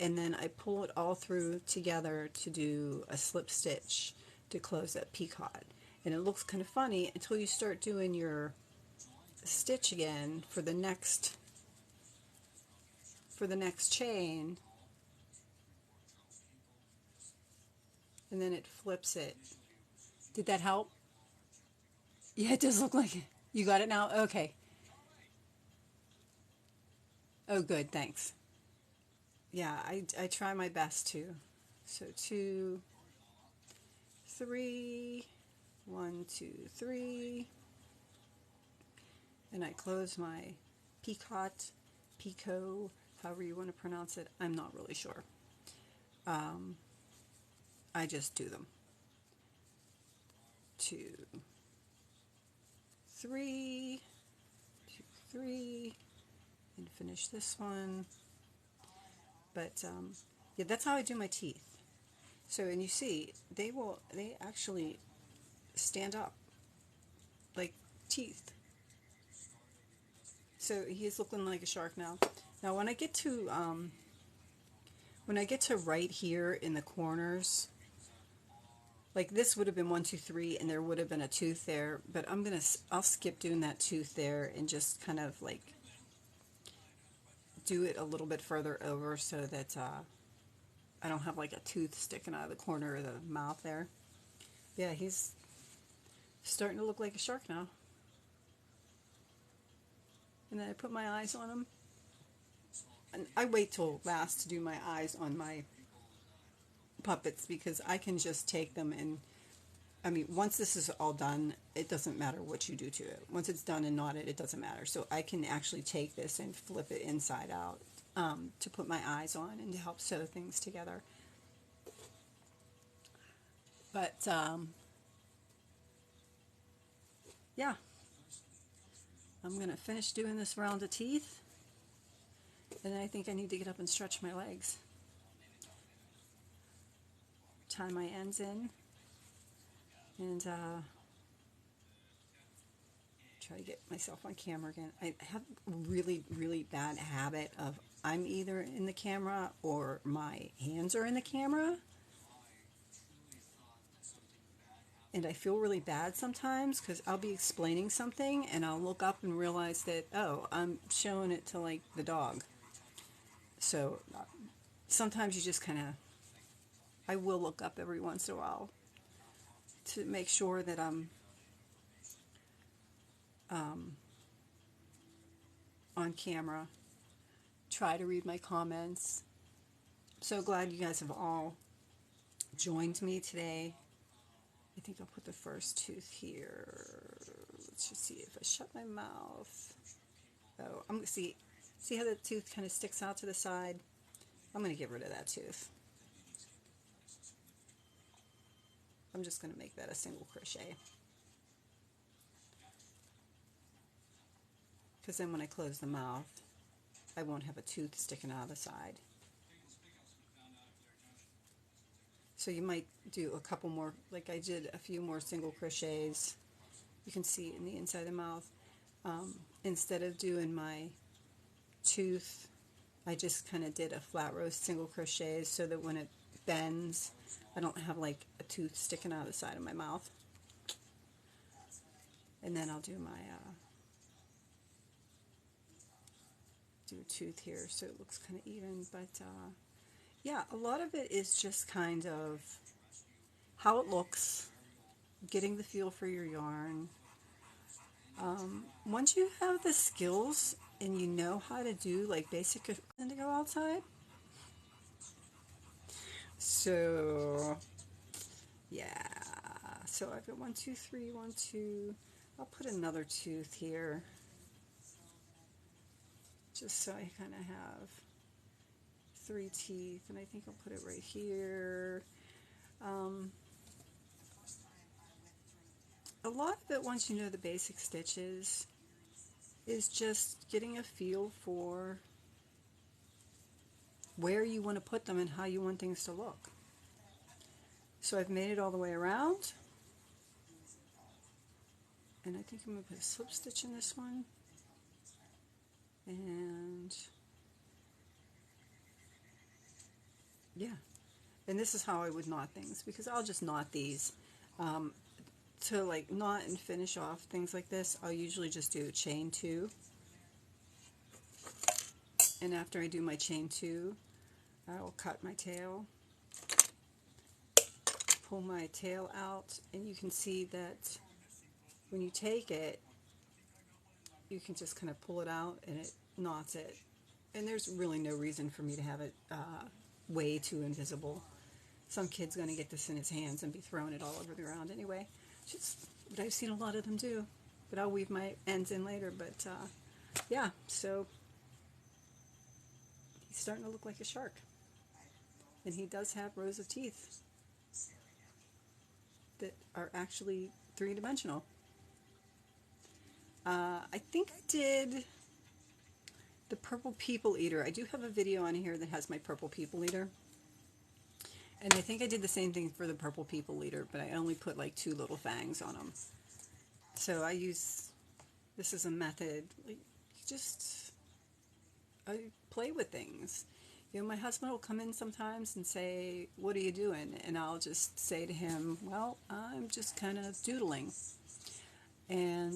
[SPEAKER 1] and then I pull it all through together to do a slip stitch to close that peacock. And it looks kind of funny until you start doing your stitch again for the next chain, and then it flips it. Did that help? Yeah, it does look like it. You got it now? Okay. Oh, good, thanks. Yeah, I try my best to. So 2, 3, 1, 2, 3, and I close my picot, however you want to pronounce it. I'm not really sure. I just do them. 2, 3, 2, 3, and finish this one. But yeah, that's how I do my teeth. So, and you see, they actually stand up like teeth. So he's looking like a shark now. Now when I get to right here in the corners, like this would have been 1, 2, 3, and there would have been a tooth there, but I'll skip doing that tooth there and just kind of like do it a little bit further over so that I don't have like a tooth sticking out of the corner of the mouth there. Yeah, he's starting to look like a shark now. And then I put my eyes on him. And I wait till last to do my eyes on my puppets because I can just take them and, I mean, once this is all done, it doesn't matter what you do to it. Once it's done and knotted, it doesn't matter. So I can actually take this and flip it inside out to put my eyes on and to help sew things together. But, yeah. I'm going to finish doing this round of teeth, and then I think I need to get up and stretch my legs. Tie my ends in, and try to get myself on camera again. I have a really, really bad habit of I'm either in the camera or my hands are in the camera. And I feel really bad sometimes because I'll be explaining something and I'll look up and realize that, oh, I'm showing it to like the dog. So sometimes you just kind of, I will look up every once in a while to make sure that I'm on camera. Try to read my comments. I'm so glad you guys have all joined me today. I think I'll put the first tooth here. Let's just see if I shut my mouth. Oh, I'm going to see how the tooth kind of sticks out to the side? I'm going to get rid of that tooth. I'm just going to make that a single crochet. Because then when I close the mouth, I won't have a tooth sticking out of the side. So you might do a couple more, like I did a few more single crochets. You can see in the inside of the mouth. Instead of doing my tooth, I just kind of did a flat row single crochet so that when it bends, I don't have like a tooth sticking out of the side of my mouth. And then I'll do my do a tooth here so it looks kind of even. But yeah, a lot of it is just kind of how it looks, getting the feel for your yarn. Once you have the skills and you know how to do like basic and to go outside. So yeah, so I've got 1, 2, 3, 1, 2. I'll put another tooth here just so I kind of have 3 teeth, and I think I'll put it right here. A lot of it, once you know the basic stitches, is just getting a feel for where you want to put them and how you want things to look. So I've made it all the way around, and I think I'm going to put a slip stitch in this one, and yeah, and this is how I would knot things, because I'll just knot these. To like knot and finish off things like this, I'll usually just do a chain 2, and after I do my chain 2, I will cut my tail, pull my tail out, and you can see that when you take it, you can just kind of pull it out and it knots it. And there's really no reason for me to have it way too invisible. Some kid's going to get this in his hands and be throwing it all over the ground anyway. Just what I've seen a lot of them do. But I'll weave my ends in later. But yeah, so he's starting to look like a shark. And he does have rows of teeth that are actually 3-dimensional. I think I did the purple people eater. I do have a video on here that has my purple people eater. And I think I did the same thing for the purple people eater, but I only put like 2 little fangs on them. So I use, this is a method, like I play with things. You know, my husband will come in sometimes and say, "What are you doing?" And I'll just say to him, "Well, I'm just kind of doodling." And,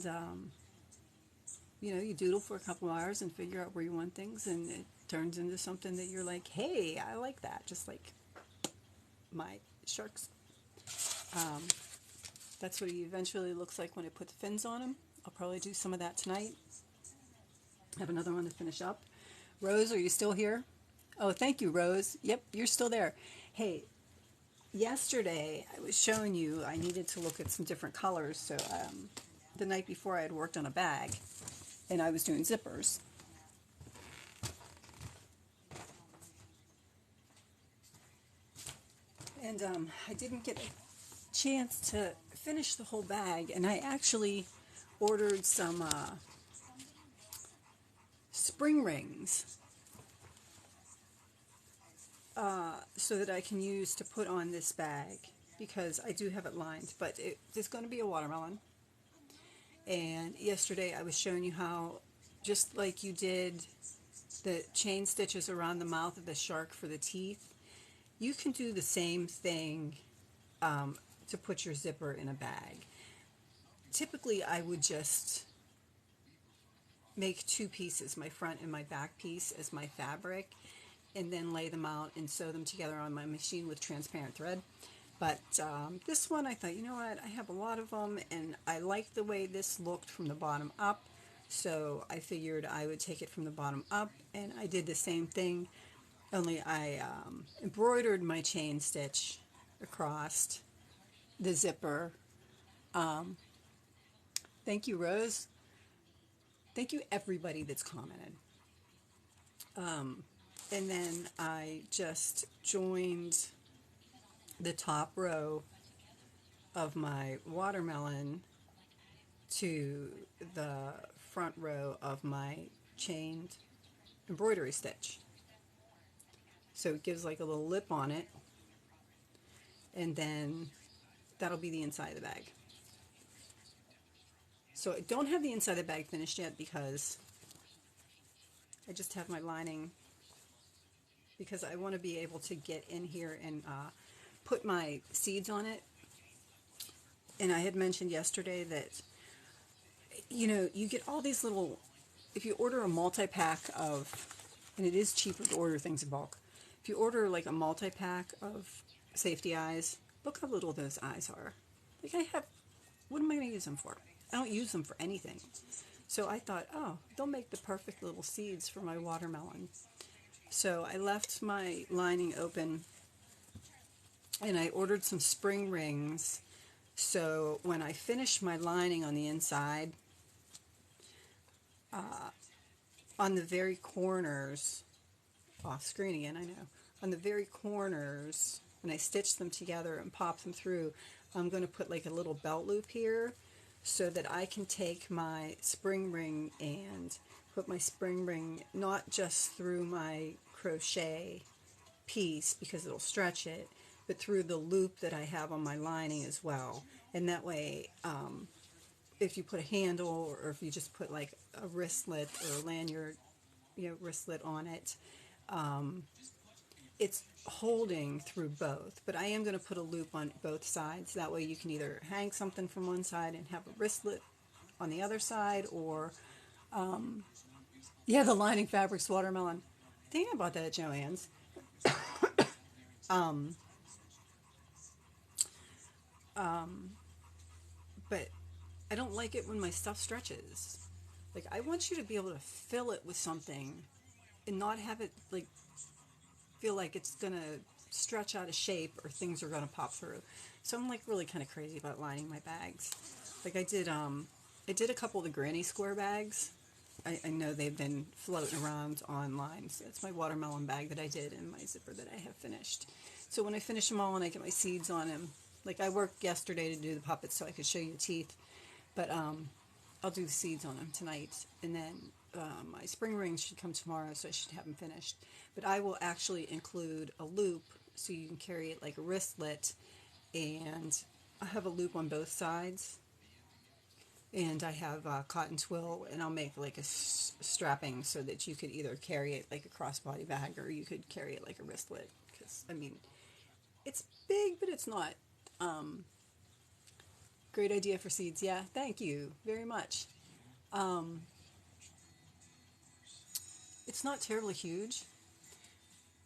[SPEAKER 1] you know, you doodle for a couple hours and figure out where you want things, and it turns into something that you're like, "Hey, I like that," just like my sharks. That's what he eventually looks like when I put the fins on him. I'll probably do some of that tonight. I have another one to finish up. Rose, are you still here? Oh, thank you, Rose. Yep, you're still there. Hey, yesterday I was showing you I needed to look at some different colors. So the night before I had worked on a bag, and I was doing zippers. And I didn't get a chance to finish the whole bag, and I actually ordered some spring rings so that I can use to put on this bag, because I do have it lined, but it's going to be a watermelon. And yesterday I was showing you how, just like you did the chain stitches around the mouth of the shark for the teeth, you can do the same thing to put your zipper in a bag. Typically I would just make 2 pieces, my front and my back piece, as my fabric, and then lay them out and sew them together on my machine with transparent thread. But this one, I thought, you know what, I have a lot of them, and I like the way this looked from the bottom up, so I figured I would take it from the bottom up, and I did the same thing, only I embroidered my chain stitch across the zipper. Thank you, Rose. Thank you, everybody that's commented. And then I just joined the top row of my watermelon to the front row of my chained embroidery stitch. So it gives like a little lip on it, and then that'll be the inside of the bag. So I don't have the inside of the bag finished yet because I just have my lining, because I want to be able to get in here and put my seeds on it. And I had mentioned yesterday that, you know, you get all these little, if you order a multi-pack of, and it is cheaper to order things in bulk, if you order like a multi-pack of safety eyes, look how little those eyes are. Like I have, what am I going to use them for? I don't use them for anything. So I thought, oh, they'll make the perfect little seeds for my watermelon. So I left my lining open, and I ordered some spring rings. So when I finish my lining on the inside, on the very corners, off screen again, I know, on the very corners, when I stitch them together and pop them through, I'm going to put like a little belt loop here so that I can take my spring ring and put my spring ring not just through my crochet piece because it'll stretch it, but through the loop that I have on my lining as well. And that way, if you put a handle, or if you just put like a wristlet or a lanyard, you know, wristlet on it, it's holding through both. But I am going to put a loop on both sides. That way you can either hang something from one side and have a wristlet on the other side, or yeah, the lining fabrics watermelon. I think I bought that at Joann's. But I don't like it when my stuff stretches. Like I want you to be able to fill it with something and not have it like feel like it's gonna stretch out of shape or things are gonna pop through. So I'm like really kind of crazy about lining my bags. Like I did a couple of the granny square bags. I know they've been floating around online. So that's my watermelon bag that I did, and my zipper that I have finished. So when I finish them all and I get my seeds on them, like I worked yesterday to do the puppets so I could show you the teeth, but I'll do the seeds on them tonight, and then my spring rings should come tomorrow, so I should have them finished. But I will actually include a loop so you can carry it like a wristlet, and I have a loop on both sides, and I have cotton twill, and I'll make like a strapping so that you could either carry it like a crossbody bag or you could carry it like a wristlet, because I mean it's big but it's not. Great idea for seeds. Yeah, thank you very much. It's not terribly huge.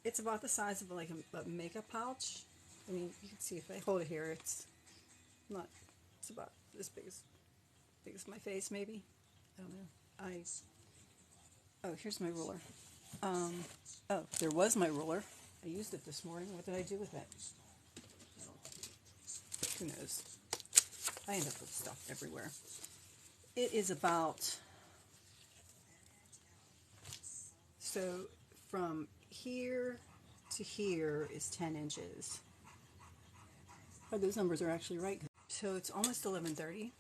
[SPEAKER 1] It's about the size of like a makeup pouch. I mean, you can see if I hold it here, it's not, it's about as big as my face maybe. I don't know. Oh, here's my ruler. Oh, there was my ruler. I used it this morning. What did I do with it? Who knows? I end up with stuff everywhere. It is about, so from here to here is 10 inches. Oh, those numbers are actually right. So it's almost 11:30.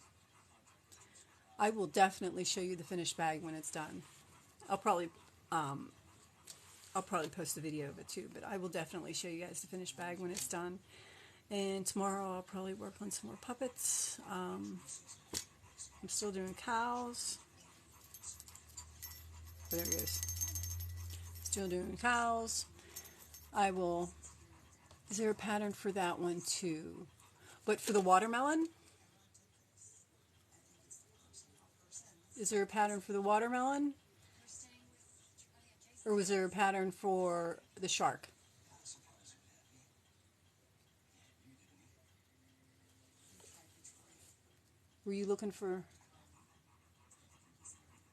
[SPEAKER 1] I will definitely show you the finished bag when it's done. I'll probably post a video of it too, but I will definitely show you guys the finished bag when it's done. And tomorrow I'll probably work on some more puppets. I'm still doing cows. Oh, there he is. Still doing cows. I will, is there a pattern for that one too? But for the watermelon? Is there a pattern for the watermelon? Or was there a pattern for the shark? Were you looking for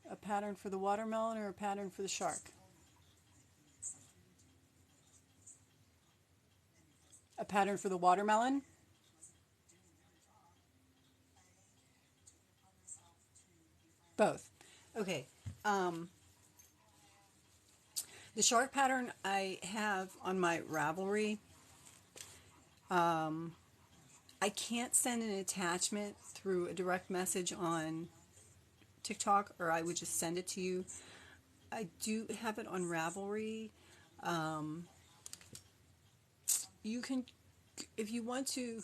[SPEAKER 1] a pattern for the watermelon or a pattern for the shark? A pattern for the watermelon? Both. Okay. The shark pattern I have on my Ravelry. I can't send an attachment through a direct message on TikTok, or I would just send it to you. I do have it on Ravelry. Um, you can, if you want to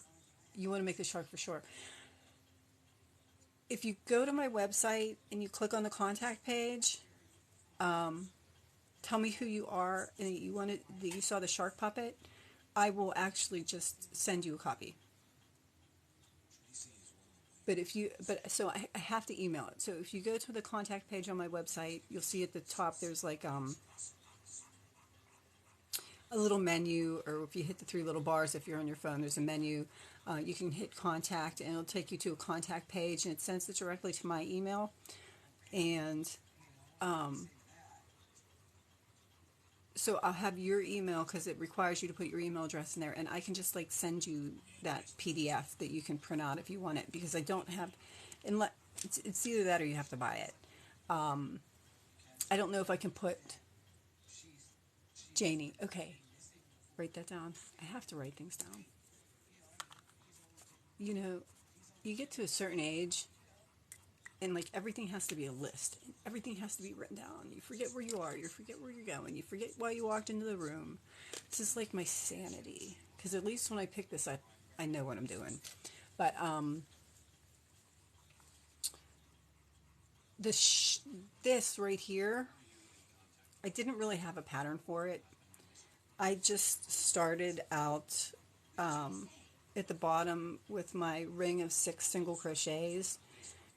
[SPEAKER 1] make the shark for sure. If you go to my website and you click on the contact page, um, tell me who you are and that you saw the shark puppet, I will actually just send you a copy. I have to email it. So if you go to the contact page on my website, you'll see at the top there's like a little menu, or if you hit the three little bars, if you're on your phone, there's a menu. You can hit contact, and it'll take you to a contact page, and it sends it directly to my email. And um, so I'll have your email because it requires you to put your email address in there, and I can just like send you that PDF that you can print out if you want it, because I don't have, unless it's either that or you have to buy it. Um, I don't know if I can put Janie. Okay, write that down. I have to write things down. You know, you get to a certain age, and like everything has to be a list. Everything has to be written down. You forget where you are. You forget where you're going. You forget why you walked into the room. This is like my sanity. Because at least when I pick this, I know what I'm doing. But this this right here, I didn't really have a pattern for it. I just started out at the bottom with my ring of 6 single crochets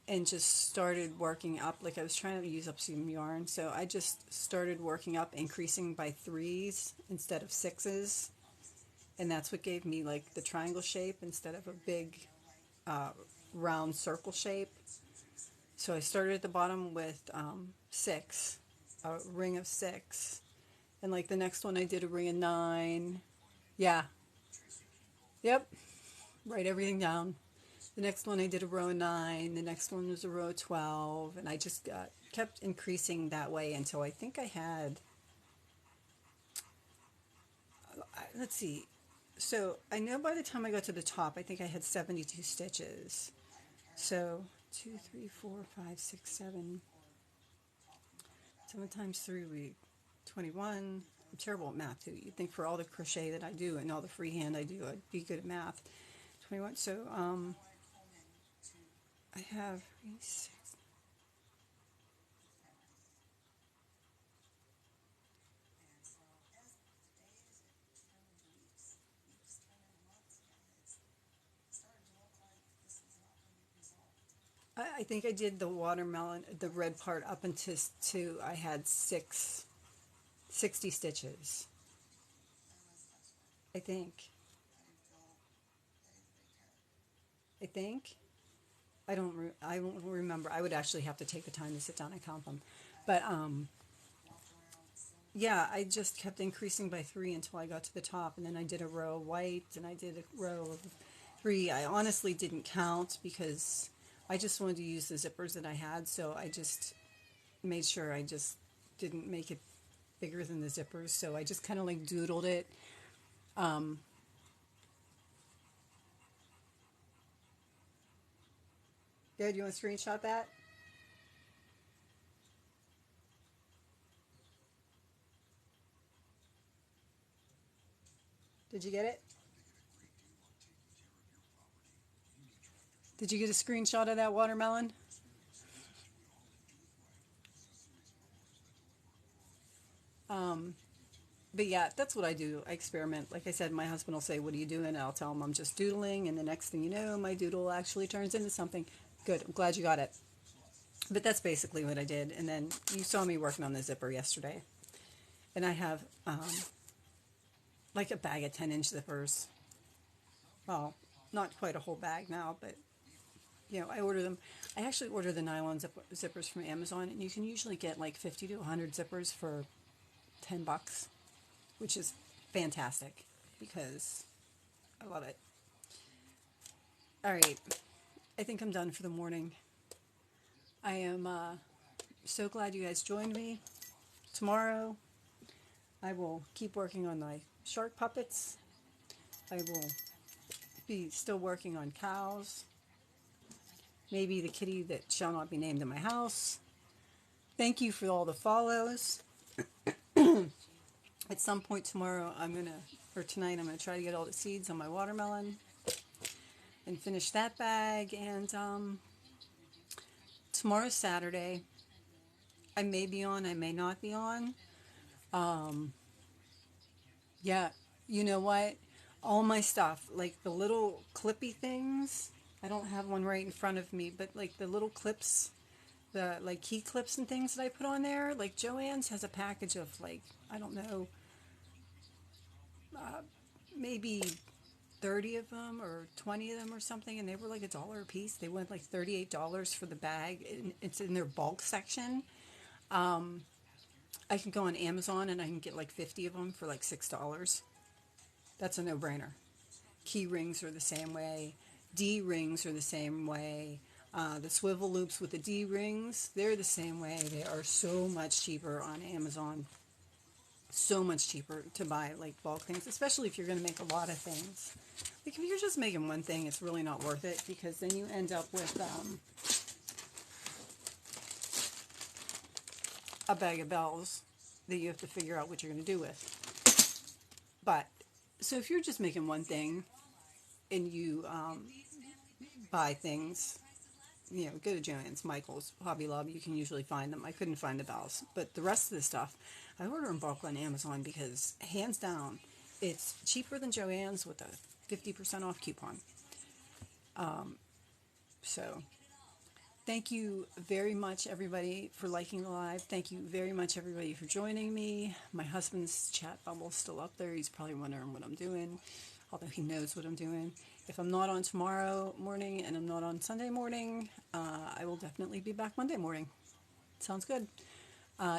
[SPEAKER 1] and just started working up. Like I was trying to use up some yarn, so I just started working up, increasing by 3s instead of 6s, and that's what gave me like the triangle shape instead of a big uh, round circle shape. So I started at the bottom with 6, a ring of 6, and like the next one I did a ring of 9. Yeah, yep, write everything down. The next one I did a row of 9. The next one was a row of 12, and I just kept increasing that way until I think I had. Let's see. So I know by the time I got to the top, I think I had 72 stitches. So 2, 3, 4, 5, 6, 7. 7 times 3 would be 21. I'm terrible at math too. You'd think for all the crochet that I do and all the freehand I do, I'd be good at math. 21. So I have 6. I think I did the watermelon, the red part up until I had 60 stitches. I think. I think. I don't remember. I would actually have to take the time to sit down and count them. But yeah, I just kept increasing by 3 until I got to the top, and then I did a row of white, and I did a row of 3. I honestly didn't count because I just wanted to use the zippers that I had, so I just made sure I just didn't make it bigger than the zippers. So I just kind of like doodled it. Um, Good. You want to screenshot that? Did you get it? Did you get a screenshot of that watermelon? Um, but yeah, that's what I do. I experiment. Like I said, my husband will say, "What are you doing?" And I'll tell him I'm just doodling, and the next thing you know, my doodle actually turns into something. Good. I'm glad you got it. But that's basically what I did. And then you saw me working on the zipper yesterday, and I have like a bag of 10-inch zippers. Well, not quite a whole bag now, but I order them. I actually order the nylon zippers from Amazon, and you can usually get like 50 to 100 zippers for $10, which is fantastic because I love it. All right, I think I'm done for the morning. I am so glad you guys joined me. Tomorrow, I will keep working on my shark puppets. I will be still working on cows. Maybe the kitty that shall not be named in my house. Thank you for all the follows. At some point tomorrow, or tonight, I'm gonna try to get all the seeds on my watermelon and finish that bag. And tomorrow's Saturday. I may be on, I may not be on. Um, yeah, you know what? All my stuff, like the little clippy things, I don't have one right in front of me, but like the little clips, the like key clips and things that I put on there, like Joann's has a package of like, I don't know, maybe 30 of them or 20 of them or something, and they were like $1 a piece. They went like $38 for the bag, and it's in their bulk section. I can go on Amazon and I can get like 50 of them for like $6. That's a no-brainer. Key rings are the same way. D rings are the same way. The swivel loops with the D rings, they're the same way. They are so much cheaper on Amazon. So much cheaper to buy like bulk things, especially if you're going to make a lot of things. Like if you're just making one thing, it's really not worth it, because then you end up with a bag of bells that you have to figure out what you're going to do with. But so if you're just making one thing and you buy things, you know, go to Joann's, Michael's, Hobby Lobby, you can usually find them. I couldn't find the bells, but the rest of the stuff I order in bulk on Amazon because hands down it's cheaper than Joann's with a 50% off coupon. So thank you very much, everybody, for liking the live. Thank you very much, everybody, for joining me. My husband's chat bubble's still up there. He's probably wondering what I'm doing, although he knows what I'm doing. If I'm not on tomorrow morning and I'm not on Sunday morning, I will definitely be back Monday morning. Sounds good.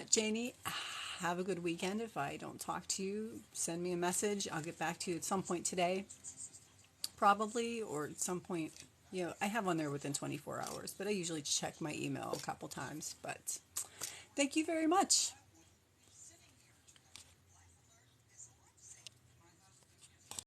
[SPEAKER 1] Janie, have a good weekend. If I don't talk to you, send me a message. I'll get back to you at some point today, probably, or at some point. You know, I have on there within 24 hours, but I usually check my email a couple times. But thank you very much.